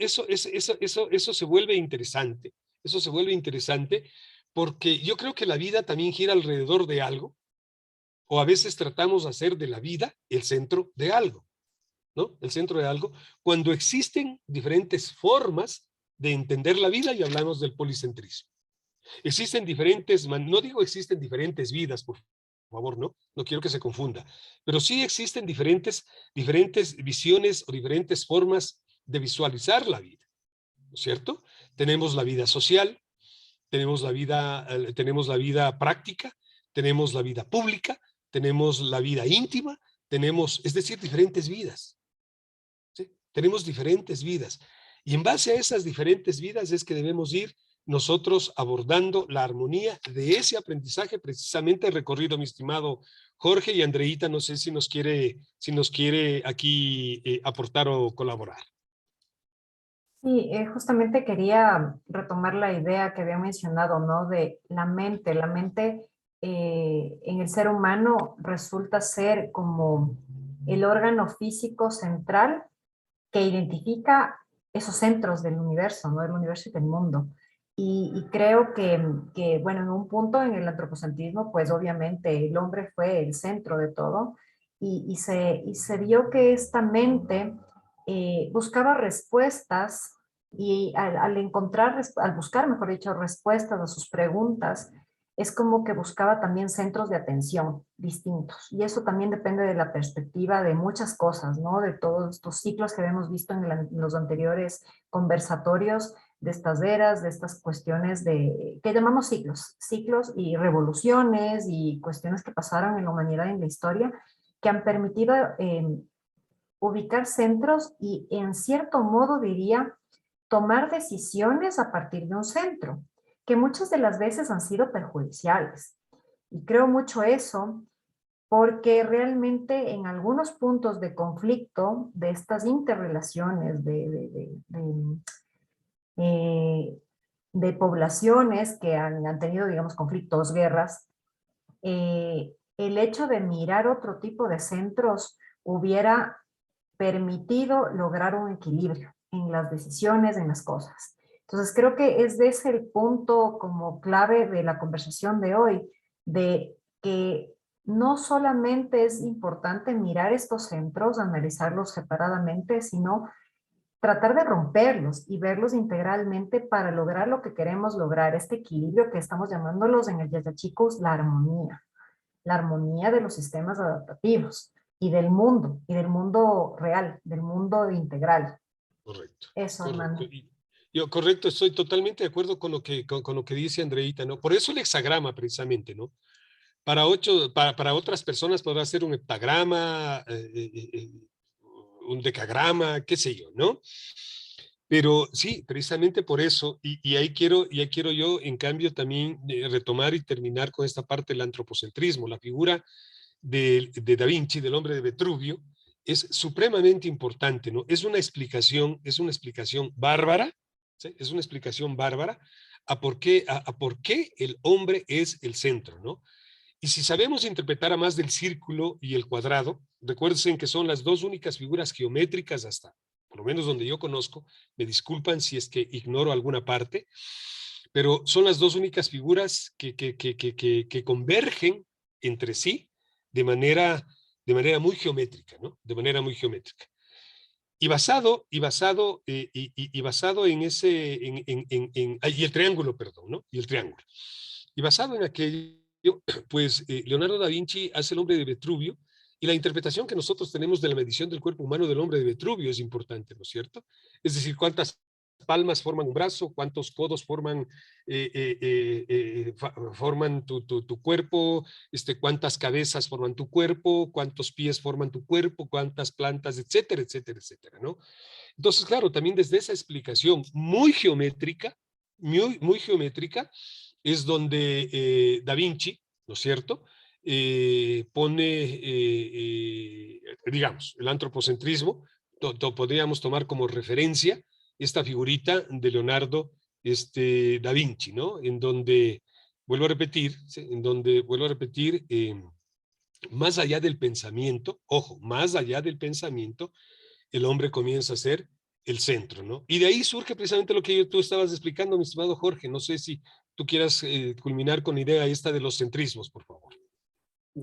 se vuelve interesante. Eso se vuelve interesante porque yo creo que la vida también gira alrededor de algo, o a veces tratamos de hacer de la vida el centro de algo, ¿no? El centro de algo, cuando existen diferentes formas de entender la vida y hablamos del policentrismo. Existen diferentes, no digo existen diferentes vidas, por favor, no quiero que se confunda, pero sí existen diferentes visiones o diferentes formas de visualizar la vida, ¿no es cierto? Tenemos la vida social, tenemos la vida práctica, tenemos la vida pública, tenemos la vida íntima, es decir, diferentes vidas, ¿sí? Tenemos diferentes vidas. Y en base a esas diferentes vidas es que debemos ir nosotros abordando la armonía de ese aprendizaje precisamente recorrido, mi estimado Jorge. Y Andreita, no sé si nos quiere aquí aportar o colaborar. Sí, justamente quería retomar la idea que había mencionado, ¿no? De la mente. La mente en el ser humano resulta ser como el órgano físico central que identifica esos centros del universo, ¿no? Del universo y del mundo. Y creo que, bueno, en un punto en el antropocentrismo, pues obviamente el hombre fue el centro de todo y se vio que esta mente buscaba respuestas y al buscar, mejor dicho, respuestas a sus preguntas, es como que buscaba también centros de atención distintos. Y eso también depende de la perspectiva de muchas cosas, ¿no? De todos estos ciclos que hemos visto en los anteriores conversatorios de estas eras, de estas cuestiones que llamamos ciclos y revoluciones y cuestiones que pasaron en la humanidad, en la historia, que han permitido ubicar centros y en cierto modo diría tomar decisiones a partir de un centro, que muchas de las veces han sido perjudiciales. Y creo mucho eso porque realmente en algunos puntos de conflicto de estas interrelaciones de poblaciones que han tenido, digamos, conflictos, guerras, el hecho de mirar otro tipo de centros hubiera permitido lograr un equilibrio en las decisiones, en las cosas. Entonces creo que es de ese el punto como clave de la conversación de hoy, de que no solamente es importante mirar estos centros, analizarlos separadamente, sino tratar de romperlos y verlos integralmente para lograr lo que queremos lograr, este equilibrio que estamos llamándolos en el Yachachicos la armonía de los sistemas adaptativos y del mundo real, del mundo integral. Correcto. Eso, Correcto. Armando. Yo, correcto, estoy totalmente de acuerdo con lo que dice Andreita, ¿no? Por eso el hexagrama, precisamente, ¿no? Para otras personas podrá ser un heptagrama, un decagrama, qué sé yo, ¿no? Pero sí, precisamente por eso, y ahí quiero yo, en cambio, también retomar y terminar con esta parte del antropocentrismo. La figura de Da Vinci, del hombre de Vitruvio, es supremamente importante, ¿no? Es una explicación bárbara, ¿sí? Es una explicación bárbara a por qué el hombre es el centro, ¿no? Y si sabemos interpretar a más del círculo y el cuadrado, recuerden que son las dos únicas figuras geométricas hasta, por lo menos donde yo conozco, me disculpan si es que ignoro alguna parte, pero son las dos únicas figuras que convergen entre sí de manera muy geométrica, ¿no? De manera muy geométrica. Y basado en ese, y el triángulo, perdón, ¿no? Y el triángulo. Y basado en aquello, pues Leonardo da Vinci hace el hombre de Vitruvio, y la interpretación que nosotros tenemos de la medición del cuerpo humano del hombre de Vitruvio es importante, ¿no es cierto? Es decir, cuántas palmas forman un brazo, cuántos codos forman, forman tu cuerpo, cuántas cabezas forman tu cuerpo, cuántos pies forman tu cuerpo, cuántas plantas, etcétera, etcétera, etcétera, ¿no? Entonces, claro, también desde esa explicación muy geométrica, muy geométrica, es donde Da Vinci, ¿no es cierto?, pone, digamos, el antropocentrismo, podríamos tomar como referencia esta figurita de Leonardo da Vinci, ¿no? En donde, vuelvo a repetir, ¿sí? En donde, vuelvo a repetir, más allá del pensamiento, ojo, más allá del pensamiento, el hombre comienza a ser el centro, ¿no? Y de ahí surge precisamente lo que tú estabas explicando, mi estimado Jorge. No sé si tú quieras culminar con la idea esta de los centrismos, por favor.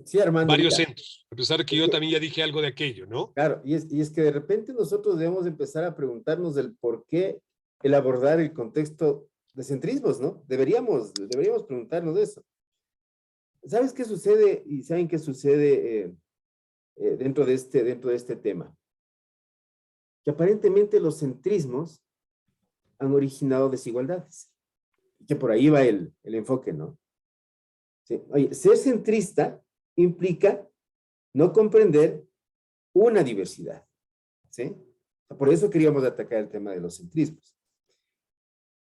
Sí, Armando, Varios mira, centros, a pesar de que yo también ya dije algo de aquello, ¿no? claro, y es que de repente nosotros debemos empezar a preguntarnos del por qué el abordar el contexto de centrismos, ¿no? Deberíamos preguntarnos de eso. ¿Sabes qué sucede? Y saben qué sucede dentro de este tema. Que aparentemente los centrismos han originado desigualdades. Que por ahí va el enfoque, ¿no? Sí. Oye, ser centrista implica no comprender una diversidad, ¿sí? Por eso queríamos atacar el tema de los centrismos.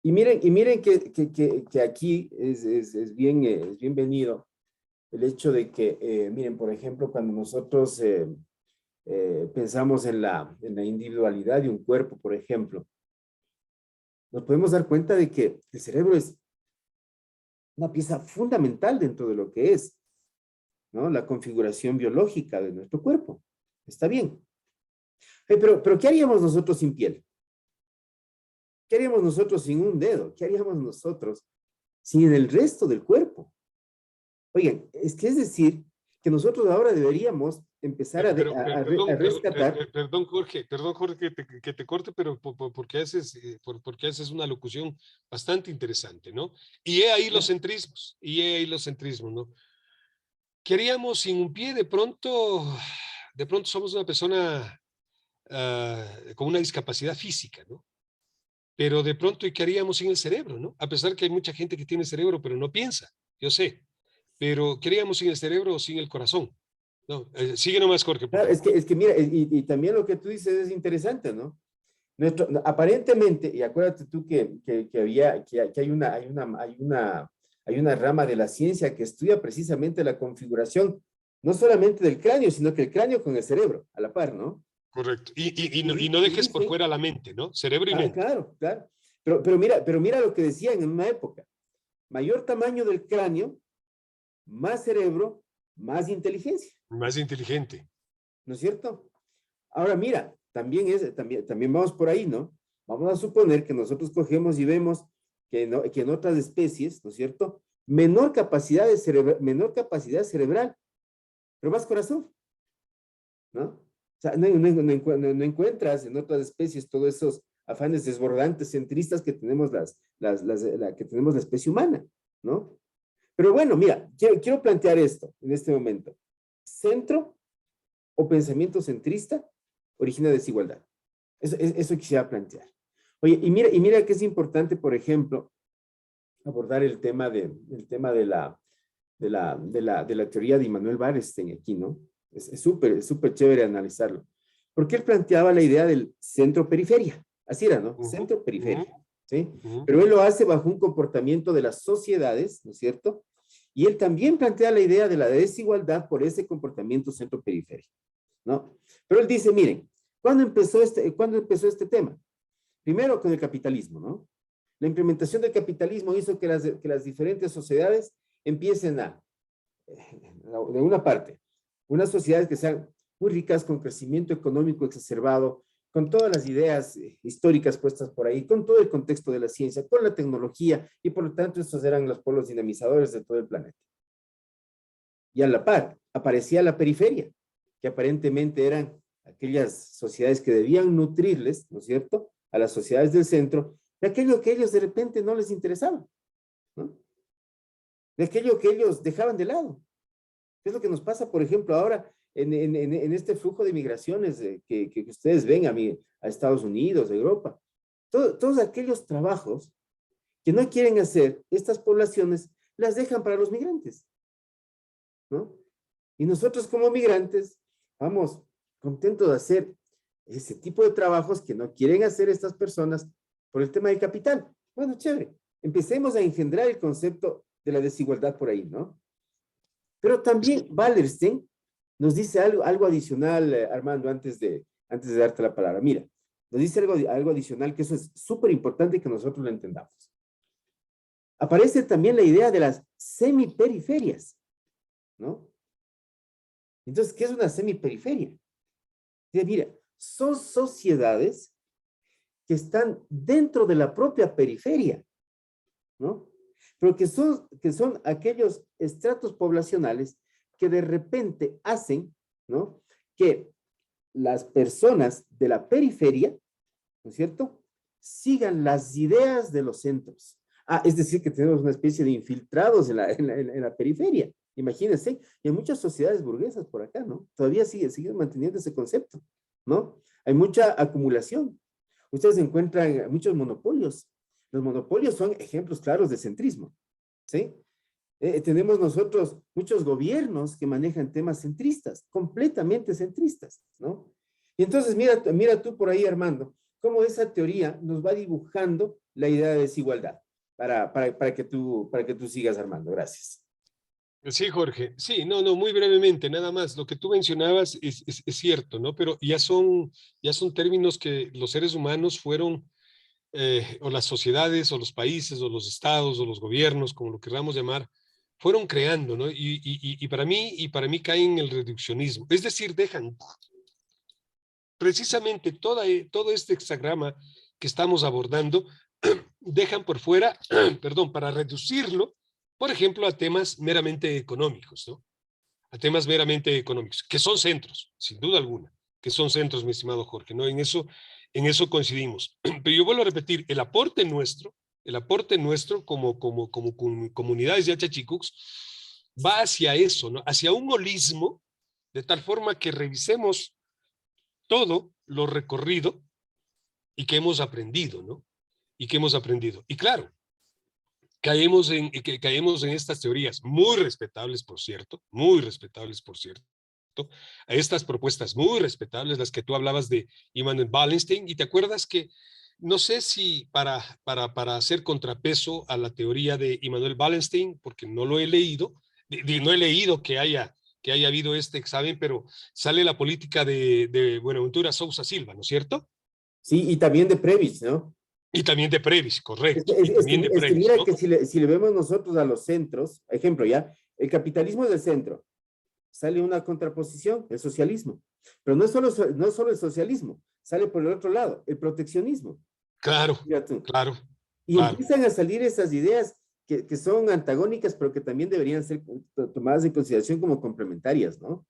Y miren que aquí es bienvenido el hecho de que, miren, por ejemplo, cuando nosotros pensamos en la individualidad de un cuerpo, por ejemplo, nos podemos dar cuenta de que el cerebro es una pieza fundamental dentro de lo que es, ¿no? La configuración biológica de nuestro cuerpo. Está bien. Pero ¿qué haríamos nosotros sin piel? ¿Qué haríamos nosotros sin un dedo? ¿Qué haríamos nosotros sin el resto del cuerpo? Oigan, es decir, que nosotros ahora deberíamos empezar a rescatar. Perdón, Jorge, que te corte, pero porque haces una locución bastante interesante, ¿no? Y he ahí los centrismos, ¿no? Queríamos sin un pie, de pronto somos una persona con una discapacidad física, ¿no? Pero de pronto, ¿y qué haríamos sin el cerebro, no? A pesar que hay mucha gente que tiene cerebro, pero no piensa, yo sé. Pero ¿qué haríamos sin el cerebro o sin el corazón? No, sigue nomás, Jorge, por Claro, favor. es que mira, y también lo que tú dices es interesante, ¿no? Aparentemente, y acuérdate tú que hay una rama de la ciencia que estudia precisamente la configuración, no solamente del cráneo, sino que el cráneo con el cerebro, a la par, ¿no? Correcto. Y no dejes por fuera la mente, ¿no? Cerebro y mente. Claro, claro. Pero mira lo que decían en una época. Mayor tamaño del cráneo, más cerebro, más inteligencia. Más inteligente. ¿No es cierto? Ahora mira, también vamos por ahí, ¿no? Vamos a suponer que nosotros cogemos y vemos que en otras especies, ¿no es cierto? Menor capacidad cerebral, pero más corazón, ¿no? O sea, no encuentras en otras especies todos esos afanes desbordantes, centristas que tenemos que tenemos la especie humana, ¿no? Pero bueno, mira, quiero plantear esto en este momento. Centro o pensamiento centrista origina desigualdad. Eso quisiera plantear. Oye, y mira que es importante, por ejemplo, abordar el tema de la teoría de Immanuel Wallerstein aquí, ¿no? Es súper chévere analizarlo. Porque él planteaba la idea del centro-periferia. Así era, ¿no? Centro-periferia. ¿Sí? Pero él lo hace bajo un comportamiento de las sociedades, ¿no es cierto? Y él también plantea la idea de la desigualdad por ese comportamiento centro-periferia, ¿no? Pero él dice, miren, ¿cuándo empezó este tema? Primero con el capitalismo, ¿no? La implementación del capitalismo hizo que las diferentes sociedades empiecen de una parte, unas sociedades que sean muy ricas, con crecimiento económico exacerbado, con todas las ideas históricas puestas por ahí, con todo el contexto de la ciencia, con la tecnología, y por lo tanto estos eran los polos dinamizadores de todo el planeta. Y a la par, aparecía la periferia, que aparentemente eran aquellas sociedades que debían nutrirles, ¿no es cierto?, a las sociedades del centro, de aquello que ellos de repente no les interesaba, ¿no? De aquello que ellos dejaban de lado. ¿Qué es lo que nos pasa, por ejemplo, ahora en este flujo de migraciones que ustedes ven a Estados Unidos, a Europa? Todos aquellos trabajos que no quieren hacer estas poblaciones, las dejan para los migrantes, ¿no? Y nosotros como migrantes vamos contentos de hacer ese tipo de trabajos que no quieren hacer estas personas por el tema del capital. Bueno, chévere. Empecemos a engendrar el concepto de la desigualdad por ahí, ¿no? Pero también Wallerstein nos dice algo adicional, Armando, antes de darte la palabra. Mira, nos dice algo adicional, que eso es súper importante que nosotros lo entendamos. Aparece también la idea de las semiperiferias, ¿no? Entonces, ¿qué es una semiperiferia? Mira, son sociedades que están dentro de la propia periferia, ¿no? Pero que son aquellos estratos poblacionales que de repente hacen, ¿no?, que las personas de la periferia, ¿no es cierto?, sigan las ideas de los centros. Es decir, que tenemos una especie de infiltrados en la periferia. Imagínense, y hay muchas sociedades burguesas por acá, ¿no? Todavía siguen manteniendo ese concepto, ¿no? Hay mucha acumulación. Ustedes encuentran muchos monopolios. Los monopolios son ejemplos claros de centrismo, ¿sí? Tenemos nosotros muchos gobiernos que manejan temas centristas, completamente centristas, ¿no? Y entonces mira tú por ahí, Armando, cómo esa teoría nos va dibujando la idea de desigualdad, para que tú sigas, Armando. Gracias. Sí, Jorge. Sí, no, muy brevemente, nada más. Lo que tú mencionabas es cierto, ¿no? Pero ya son términos que los seres humanos fueron, o las sociedades, o los países, o los estados, o los gobiernos, como lo queramos llamar, fueron creando, ¿no? Y para mí caen en el reduccionismo. Es decir, dejan precisamente todo este hexagrama que estamos abordando, dejan por fuera, perdón, para reducirlo, por ejemplo, a temas meramente económicos, ¿no? a temas meramente económicos, que son centros, sin duda alguna, que son centros, mi estimado Jorge, ¿no? En eso coincidimos. Pero yo vuelvo a repetir, el aporte nuestro como comunidades de Achachicucs va hacia eso, ¿no? Hacia un holismo, de tal forma que revisemos todo lo recorrido y que hemos aprendido, ¿no? Y que hemos aprendido. Y claro, caemos en estas teorías muy respetables, por cierto, a estas propuestas muy respetables, las que tú hablabas de Immanuel Wallenstein, y te acuerdas que, no sé si para hacer contrapeso a la teoría de Immanuel Wallenstein, porque no lo he leído, no he leído que haya habido este examen, pero sale la política de Buenaventura Sousa Silva, ¿no es cierto? Sí, y también de Previs, ¿no? Y también de Previs, Es correcto, que, es- y es que- también de es que Previs, mira ¿no? que si le vemos nosotros a los centros, ejemplo, ya, el capitalismo del centro, sale una contraposición, el socialismo. Pero no es solo el socialismo, sale por el otro lado, el proteccionismo. Claro, Mira tú. claro, Y claro, empiezan a salir esas ideas que son antagónicas, pero que también deberían ser tomadas en consideración como complementarias, ¿no?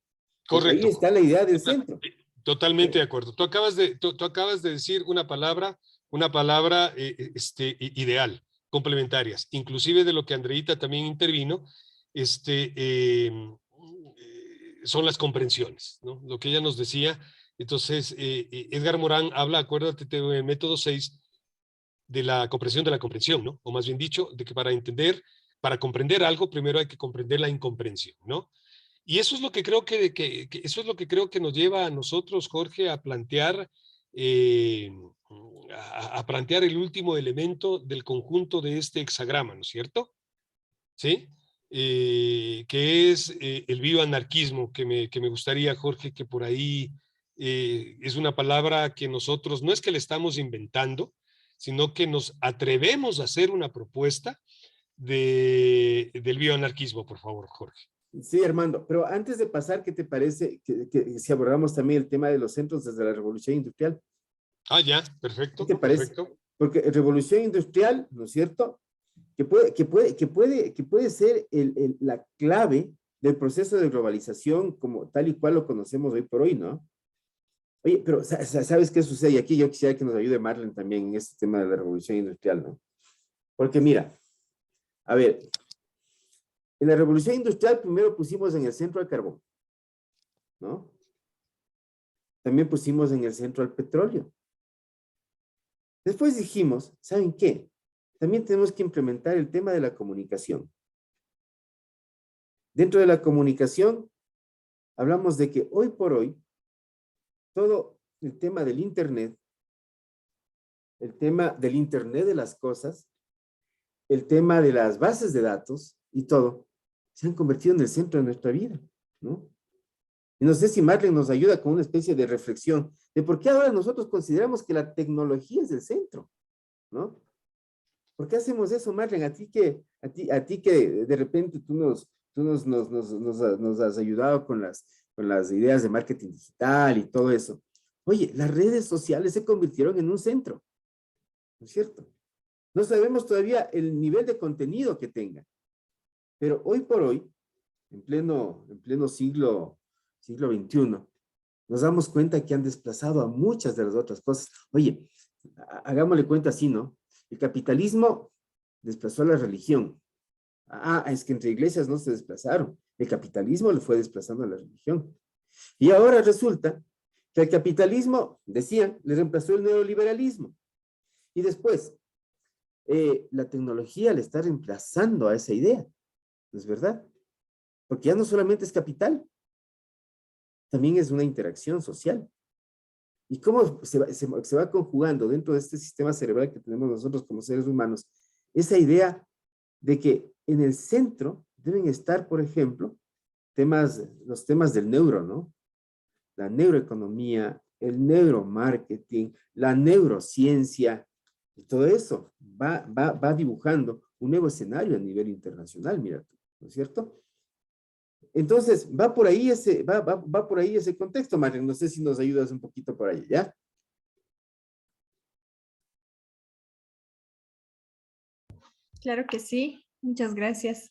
Porque ahí correcto. está la idea del centro. Totalmente de acuerdo. Tú acabas de decir una palabra ideal, complementarias, inclusive de lo que Andreita también intervino, son las comprensiones, ¿no? Lo que ella nos decía. Entonces, Edgar Morán habla, acuérdate del método 6, de la comprensión, ¿no? O más bien dicho, de que para comprender algo, primero hay que comprender la incomprensión, ¿no? Y eso es lo que creo que eso es lo que creo que nos lleva a nosotros, Jorge, a plantear, eh, a plantear el último elemento del conjunto de este hexagrama, ¿no es cierto? ¿Sí? Que es el bioanarquismo, que me gustaría, Jorge, que por ahí es una palabra que nosotros no es que le estamos inventando, sino que nos atrevemos a hacer una propuesta del bioanarquismo, por favor, Jorge. Sí, Armando, pero antes de pasar, ¿qué te parece que si abordamos también el tema de los centros desde la revolución industrial? Ah, ya, ¿Qué perfecto, te parece? perfecto. Porque revolución industrial, ¿no es cierto? Que puede ser la clave del proceso de globalización como tal y cual lo conocemos hoy por hoy, ¿no? Oye, pero ¿sabes qué sucede? Y aquí yo quisiera que nos ayude Marlene también en este tema de la revolución industrial, ¿no? Porque mira, a ver, en la revolución industrial primero pusimos en el centro al carbón, ¿no? También pusimos en el centro al petróleo. Después dijimos, ¿saben qué? También tenemos que implementar el tema de la comunicación. Dentro de la comunicación, hablamos de que hoy por hoy, todo el tema del Internet, el tema del Internet de las cosas, el tema de las bases de datos y todo, se han convertido en el centro de nuestra vida, ¿no? Y no sé si Marlene nos ayuda con una especie de reflexión de por qué ahora nosotros consideramos que la tecnología es el centro, ¿no? ¿Por qué hacemos eso, Marlene? A ti que de repente tú nos has ayudado con las ideas de marketing digital y todo eso. Oye, las redes sociales se convirtieron en un centro, ¿no es cierto? No sabemos todavía el nivel de contenido que tengan, pero hoy por hoy, en pleno siglo XXI, nos damos cuenta que han desplazado a muchas de las otras cosas. Oye, hagámosle cuenta así, ¿no? El capitalismo desplazó a la religión. Es que entre iglesias no se desplazaron. El capitalismo le fue desplazando a la religión. Y ahora resulta que el capitalismo, decían, le reemplazó el neoliberalismo. Y después, la tecnología le está reemplazando a esa idea. ¿No es verdad? Porque ya no solamente es capital, también es una interacción social. ¿Y cómo se va conjugando dentro de este sistema cerebral que tenemos nosotros como seres humanos? Esa idea de que en el centro deben estar, por ejemplo, los temas del neuro, ¿no? La neuroeconomía, el neuromarketing, la neurociencia, y todo eso va dibujando un nuevo escenario a nivel internacional, mira tú, ¿no es cierto? Entonces, va por ahí ese contexto, Mario. No sé si nos ayudas un poquito por ahí, ¿ya? Claro que sí. Muchas gracias,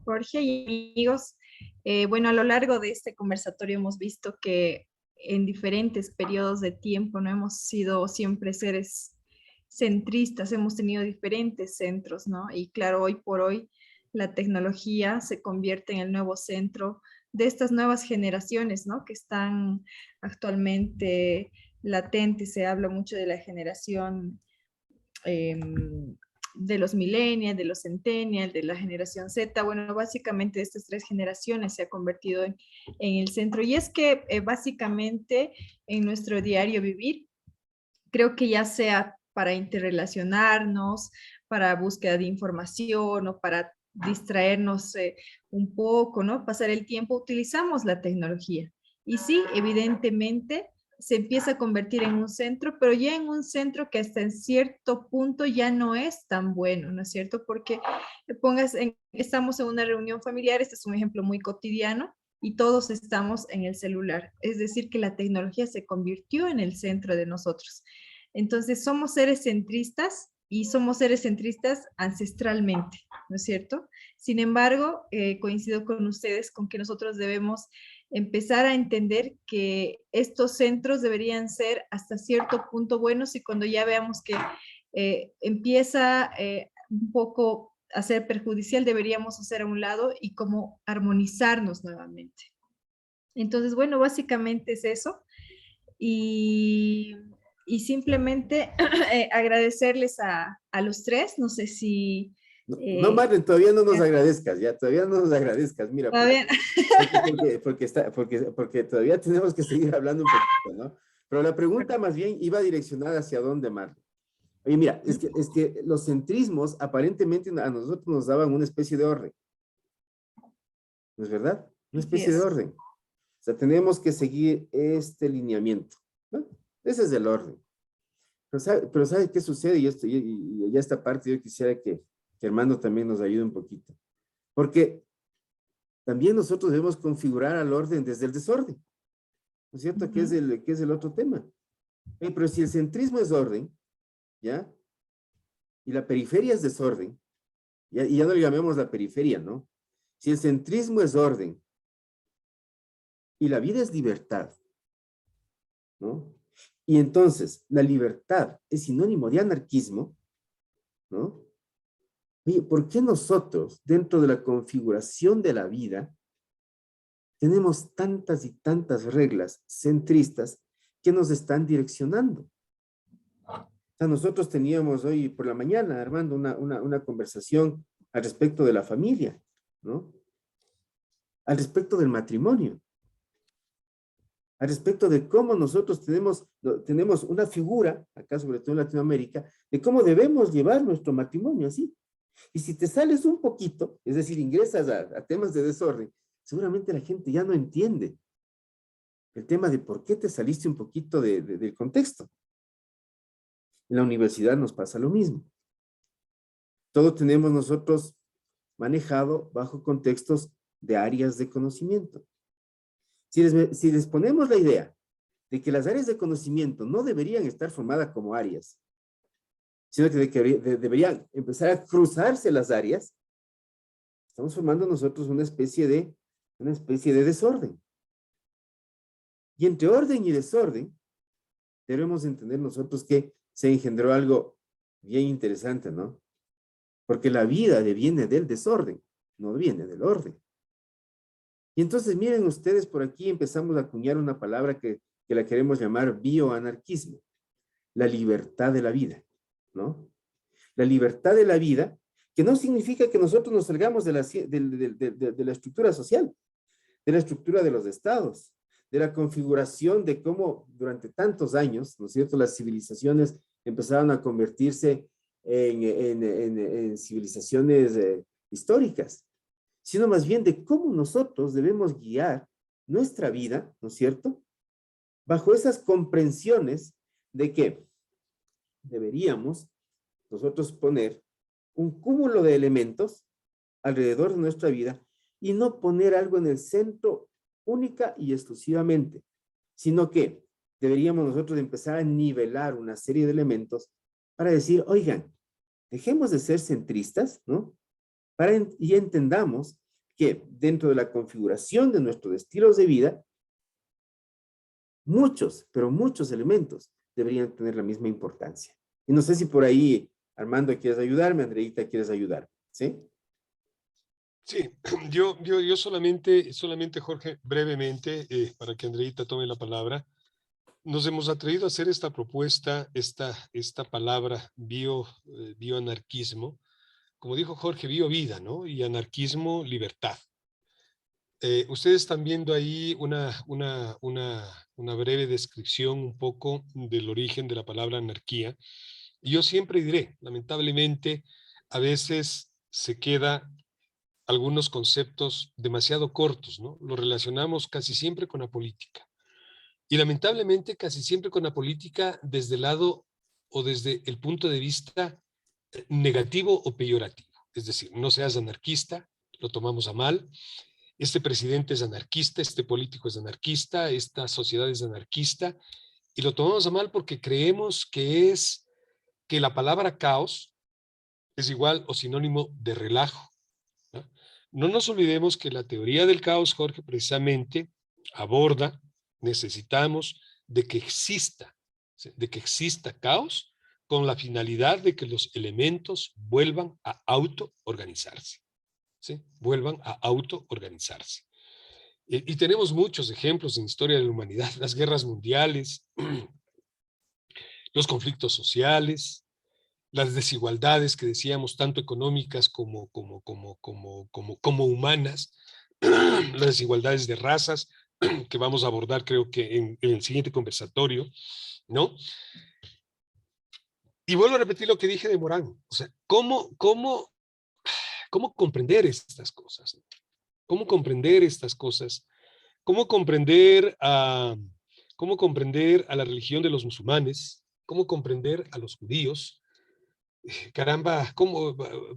Jorge y amigos. Bueno, a lo largo de este conversatorio hemos visto que en diferentes periodos de tiempo no hemos sido siempre seres centristas, hemos tenido diferentes centros, ¿no? Y claro, hoy por hoy la tecnología se convierte en el nuevo centro de estas nuevas generaciones, ¿no? Que están actualmente latentes. Se habla mucho de la generación de los millennials, de los centennials, de la generación Z. Bueno, básicamente estas tres generaciones se ha convertido en el centro. Y es que básicamente en nuestro diario vivir, creo que ya sea para interrelacionarnos, para búsqueda de información o para distraernos un poco, ¿no? Pasar el tiempo, utilizamos la tecnología. Y sí, evidentemente se empieza a convertir en un centro, pero ya en un centro que hasta en cierto punto ya no es tan bueno, ¿no es cierto? Porque estamos en una reunión familiar, este es un ejemplo muy cotidiano, y todos estamos en el celular. Es decir, que la tecnología se convirtió en el centro de nosotros. Entonces, somos seres centristas y somos seres centristas ancestralmente, ¿no es cierto? Sin embargo, coincido con ustedes con que nosotros debemos empezar a entender que estos centros deberían ser hasta cierto punto buenos, y cuando ya veamos que empieza un poco a ser perjudicial, deberíamos hacer a un lado y como armonizarnos nuevamente. Entonces, bueno, básicamente es eso. Y, y simplemente agradecerles a los tres. No sé si... No, Marlene, todavía no nos agradezcas, ya, todavía no nos agradezcas, mira, porque todavía tenemos que seguir hablando un poquito, ¿no? Pero la pregunta más bien iba direccionada hacia dónde, Marlene. Oye, mira, es que los centrismos aparentemente a nosotros nos daban una especie de orden, ¿no es verdad? Una especie de orden. O sea, tenemos que seguir este lineamiento, ¿no? Ese es el orden. Pero ¿sabe qué sucede? Y ya esta parte yo quisiera que Armando también nos ayude un poquito. Porque también nosotros debemos configurar al orden desde el desorden, ¿no es cierto? Que es el otro tema. Pero si el centrismo es orden, ¿ya? Y la periferia es desorden, y ya no le llamemos la periferia, ¿no? Si el centrismo es orden y la vida es libertad, ¿no? Y entonces la libertad es sinónimo de anarquismo, ¿no? Oye, ¿por qué nosotros, dentro de la configuración de la vida, tenemos tantas y tantas reglas centristas que nos están direccionando? O sea, nosotros teníamos hoy por la mañana, Armando, una conversación al respecto de la familia, ¿no? Al respecto del matrimonio, al respecto de cómo nosotros tenemos una figura, acá sobre todo en Latinoamérica, de cómo debemos llevar nuestro matrimonio así. Y si te sales un poquito, es decir, ingresas a temas de desorden, seguramente la gente ya no entiende el tema de por qué te saliste un poquito del contexto. En la universidad nos pasa lo mismo. Todo tenemos nosotros manejado bajo contextos de áreas de conocimiento. Si les ponemos la idea de que las áreas de conocimiento no deberían estar formadas como áreas, sino que deberían empezar a cruzarse las áreas, estamos formando nosotros una especie de desorden. Y entre orden y desorden, debemos entender nosotros que se engendró algo bien interesante, ¿no? Porque la vida viene del desorden, no viene del orden. Y entonces miren ustedes, por aquí empezamos a acuñar una palabra que la queremos llamar bioanarquismo, la libertad de la vida, ¿no? La libertad de la vida, que no significa que nosotros nos salgamos de la estructura social, de la estructura de los estados, de la configuración de cómo durante tantos años, ¿no es cierto?, las civilizaciones empezaron a convertirse en civilizaciones históricas, sino más bien de cómo nosotros debemos guiar nuestra vida, ¿no es cierto?, bajo esas comprensiones de que deberíamos nosotros poner un cúmulo de elementos alrededor de nuestra vida y no poner algo en el centro única y exclusivamente, sino que deberíamos nosotros empezar a nivelar una serie de elementos para decir, oigan, dejemos de ser centristas, ¿no? Y entendamos que dentro de la configuración de nuestros estilos de vida, muchos, pero muchos elementos deberían tener la misma importancia. Y no sé si por ahí, Armando, quieres ayudarme, Andreita, quieres ayudar, ¿sí? Sí, yo solamente, Jorge, brevemente, para que Andreita tome la palabra, nos hemos atrevido a hacer esta propuesta, esta palabra bioanarquismo, como dijo Jorge, bio-vida, ¿no? Y anarquismo, libertad. Ustedes están viendo ahí una breve descripción un poco del origen de la palabra anarquía. Y yo siempre diré, lamentablemente, a veces se queda algunos conceptos demasiado cortos, ¿no? Lo relacionamos casi siempre con la política. Y lamentablemente casi siempre con la política desde el lado o desde el punto de vista negativo o peyorativo. Es decir, no seas anarquista, lo tomamos a mal. Este presidente es anarquista, este político es anarquista, esta sociedad es anarquista, y lo tomamos a mal porque creemos que la palabra caos es igual o sinónimo de relajo. No nos olvidemos que la teoría del caos, Jorge, precisamente aborda, necesitamos de que exista caos con la finalidad de que los elementos vuelvan a autoorganizarse, ¿sí? Vuelvan a autoorganizarse. Y tenemos muchos ejemplos en la historia de la humanidad, las guerras mundiales, los conflictos sociales, las desigualdades que decíamos, tanto económicas como humanas, las desigualdades de razas, que vamos a abordar creo que en el siguiente conversatorio, ¿no? Y vuelvo a repetir lo que dije de Morán, o sea, ¿cómo comprender estas cosas? ¿Cómo comprender estas cosas? ¿Cómo comprender a la religión de los musulmanes? ¿Cómo comprender a los judíos? Caramba,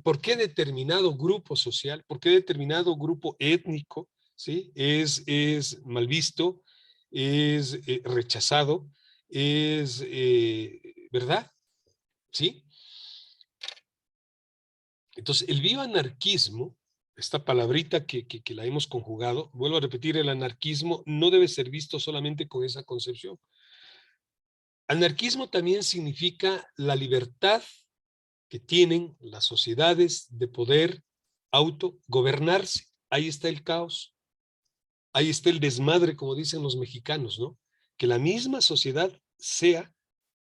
¿por qué determinado grupo social, por qué determinado grupo étnico, ¿sí? es mal visto, es rechazado, ¿verdad? ¿Sí? Entonces, el bioanarquismo, esta palabrita que la hemos conjugado, vuelvo a repetir, el anarquismo no debe ser visto solamente con esa concepción. Anarquismo también significa la libertad que tienen las sociedades de poder autogobernarse. Ahí está el caos, ahí está el desmadre, como dicen los mexicanos, ¿no? Que la misma sociedad sea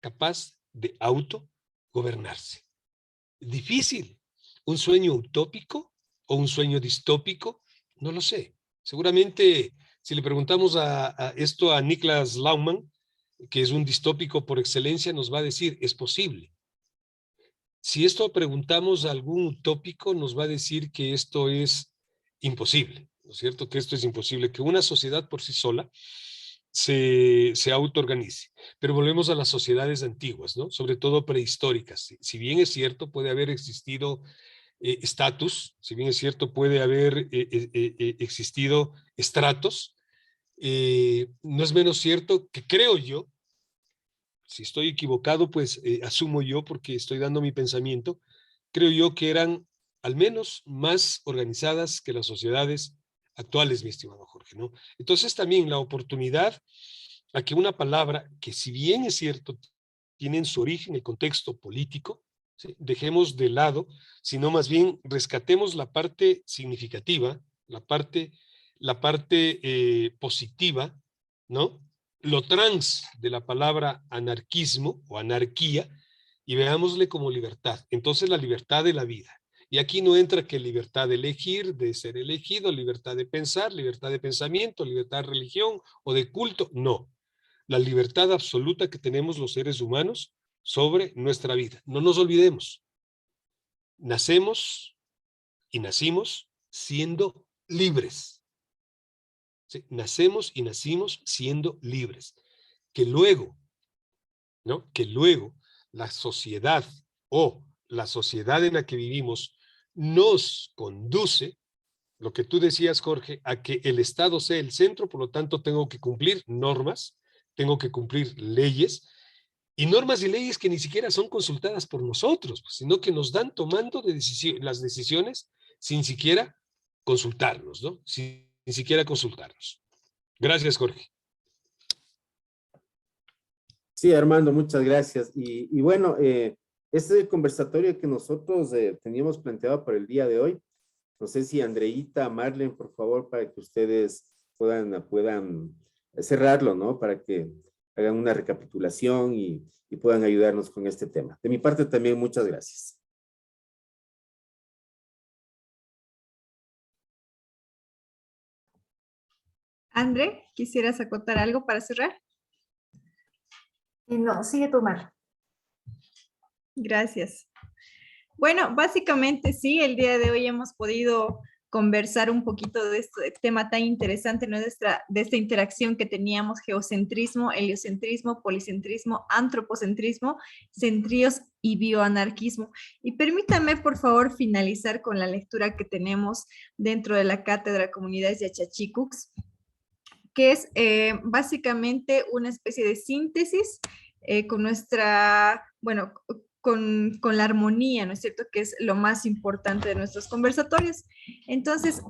capaz de autogobernarse. Difícil. ¿Un sueño utópico o un sueño distópico? No lo sé. Seguramente, si le preguntamos esto a Niklas Luhmann, que es un distópico por excelencia, nos va a decir, es posible. Si esto preguntamos a algún utópico, nos va a decir que esto es imposible, ¿no es cierto? Que esto es imposible, que una sociedad por sí sola se autoorganice. Pero volvemos a las sociedades antiguas, ¿no? Sobre todo prehistóricas. Si bien es cierto, puede haber existido estatus, si bien es cierto, puede haber existido estratos, no es menos cierto que creo yo, si estoy equivocado, pues asumo yo porque estoy dando mi pensamiento, creo yo que eran al menos más organizadas que las sociedades actuales, mi estimado Jorge, ¿no? Entonces también la oportunidad a que una palabra que si bien es cierto, tiene en su origen el contexto político, ¿sí? Dejemos de lado, sino más bien rescatemos la parte significativa, la parte positiva, ¿no? Lo trans de la palabra anarquismo o anarquía y veámosle como libertad. Entonces la libertad de la vida. Y aquí no entra que libertad de elegir, de ser elegido, libertad de pensar, libertad de pensamiento, libertad de religión o de culto. No. La libertad absoluta que tenemos los seres humanos sobre nuestra vida. No nos olvidemos. Nacemos y nacimos siendo libres. ¿Sí? Nacemos y nacimos siendo libres. Que luego, ¿no? Que luego la sociedad o la sociedad en la que vivimos nos conduce, lo que tú decías, Jorge, a que el Estado sea el centro, por lo tanto tengo que cumplir normas, tengo que cumplir leyes, y normas y leyes que ni siquiera son consultadas por nosotros, sino que nos dan tomando las decisiones sin siquiera consultarnos, ¿no? Sin ni siquiera consultarnos. Gracias, Jorge. Sí, Armando, muchas gracias. Y bueno, este conversatorio que nosotros teníamos planteado para el día de hoy, no sé si Andreita, Marlene, por favor, para que ustedes puedan cerrarlo, ¿no? Para que hagan una recapitulación y puedan ayudarnos con este tema. De mi parte también, muchas gracias. André, ¿quisieras acotar algo para cerrar? No, sigue tu Mar. Gracias. Bueno, básicamente sí, el día de hoy hemos podido conversar un poquito de este tema tan interesante, ¿no? De esta interacción que teníamos: geocentrismo, heliocentrismo, policentrismo, antropocentrismo, centríos y bioanarquismo. Y permítanme, por favor, finalizar con la lectura que tenemos dentro de la Cátedra Comunidades de Achachicux, que es básicamente una especie de síntesis con nuestra, bueno, con la armonía, ¿no es cierto?, que es lo más importante de nuestros conversatorios. Entonces,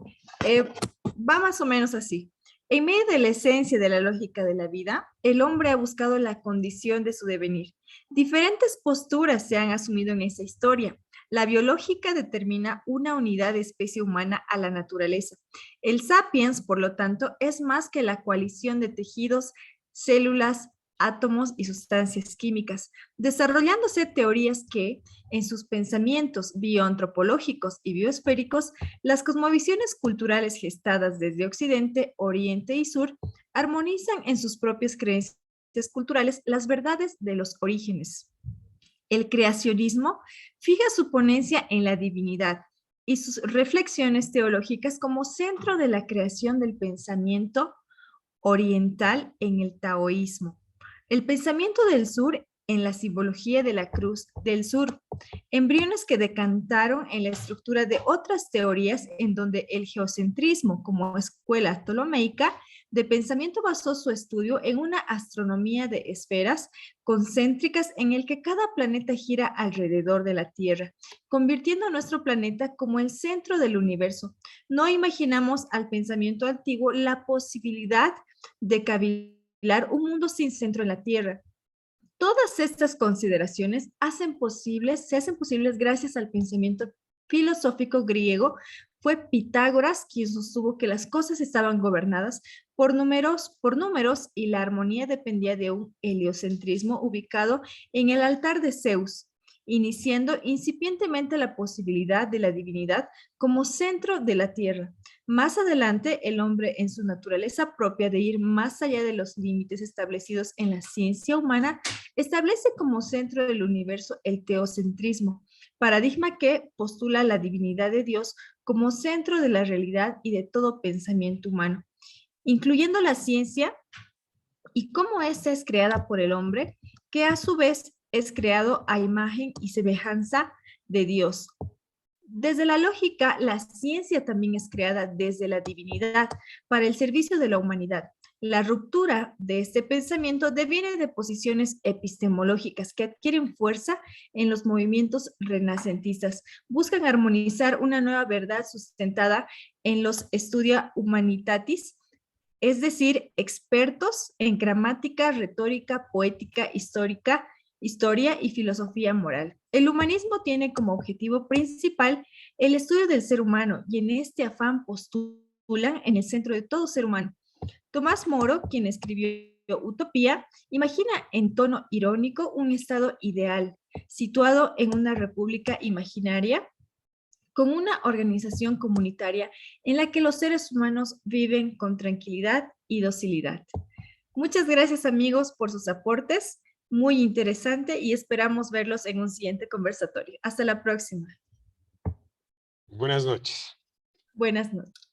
va más o menos así. En medio de la esencia de la lógica de la vida, el hombre ha buscado la condición de su devenir. Diferentes posturas se han asumido en esa historia. La biológica determina una unidad de especie humana a la naturaleza. El sapiens, por lo tanto, es más que la coalición de tejidos, células, átomos y sustancias químicas, desarrollándose teorías que, en sus pensamientos bioantropológicos y bioesféricos, las cosmovisiones culturales gestadas desde Occidente, Oriente y Sur, armonizan en sus propias creencias culturales las verdades de los orígenes. El creacionismo fija su ponencia en la divinidad y sus reflexiones teológicas como centro de la creación del pensamiento oriental en el taoísmo. El pensamiento del sur en la simbología de la cruz del sur, embriones que decantaron en la estructura de otras teorías en donde el geocentrismo como escuela ptolomeica de pensamiento basó su estudio en una astronomía de esferas concéntricas en el que cada planeta gira alrededor de la Tierra, convirtiendo a nuestro planeta como el centro del universo. No imaginamos al pensamiento antiguo la posibilidad de cavilar un mundo sin centro en la Tierra. Todas estas consideraciones se hacen posibles gracias al pensamiento filosófico griego. Fue Pitágoras quien sostuvo que las cosas estaban gobernadas por números y la armonía dependía de un heliocentrismo ubicado en el altar de Zeus, iniciando incipientemente la posibilidad de la divinidad como centro de la tierra. Más adelante, el hombre, en su naturaleza propia de ir más allá de los límites establecidos en la ciencia humana, establece como centro del universo el teocentrismo, paradigma que postula la divinidad de Dios como centro de la realidad y de todo pensamiento humano, incluyendo la ciencia y cómo ésta es creada por el hombre, que a su vez es creado a imagen y semejanza de Dios. Desde la lógica, la ciencia también es creada desde la divinidad para el servicio de la humanidad. La ruptura de este pensamiento deviene de posiciones epistemológicas que adquieren fuerza en los movimientos renacentistas. Buscan armonizar una nueva verdad sustentada en los studia humanitatis, es decir, expertos en gramática, retórica, poética, historia y filosofía moral. El humanismo tiene como objetivo principal el estudio del ser humano y en este afán postulan en el centro de todo ser humano. Tomás Moro, quien escribió Utopía, imagina en tono irónico un estado ideal, situado en una república imaginaria, con una organización comunitaria en la que los seres humanos viven con tranquilidad y docilidad. Muchas gracias, amigos, por sus aportes. Muy interesante y esperamos verlos en un siguiente conversatorio. Hasta la próxima. Buenas noches. Buenas noches.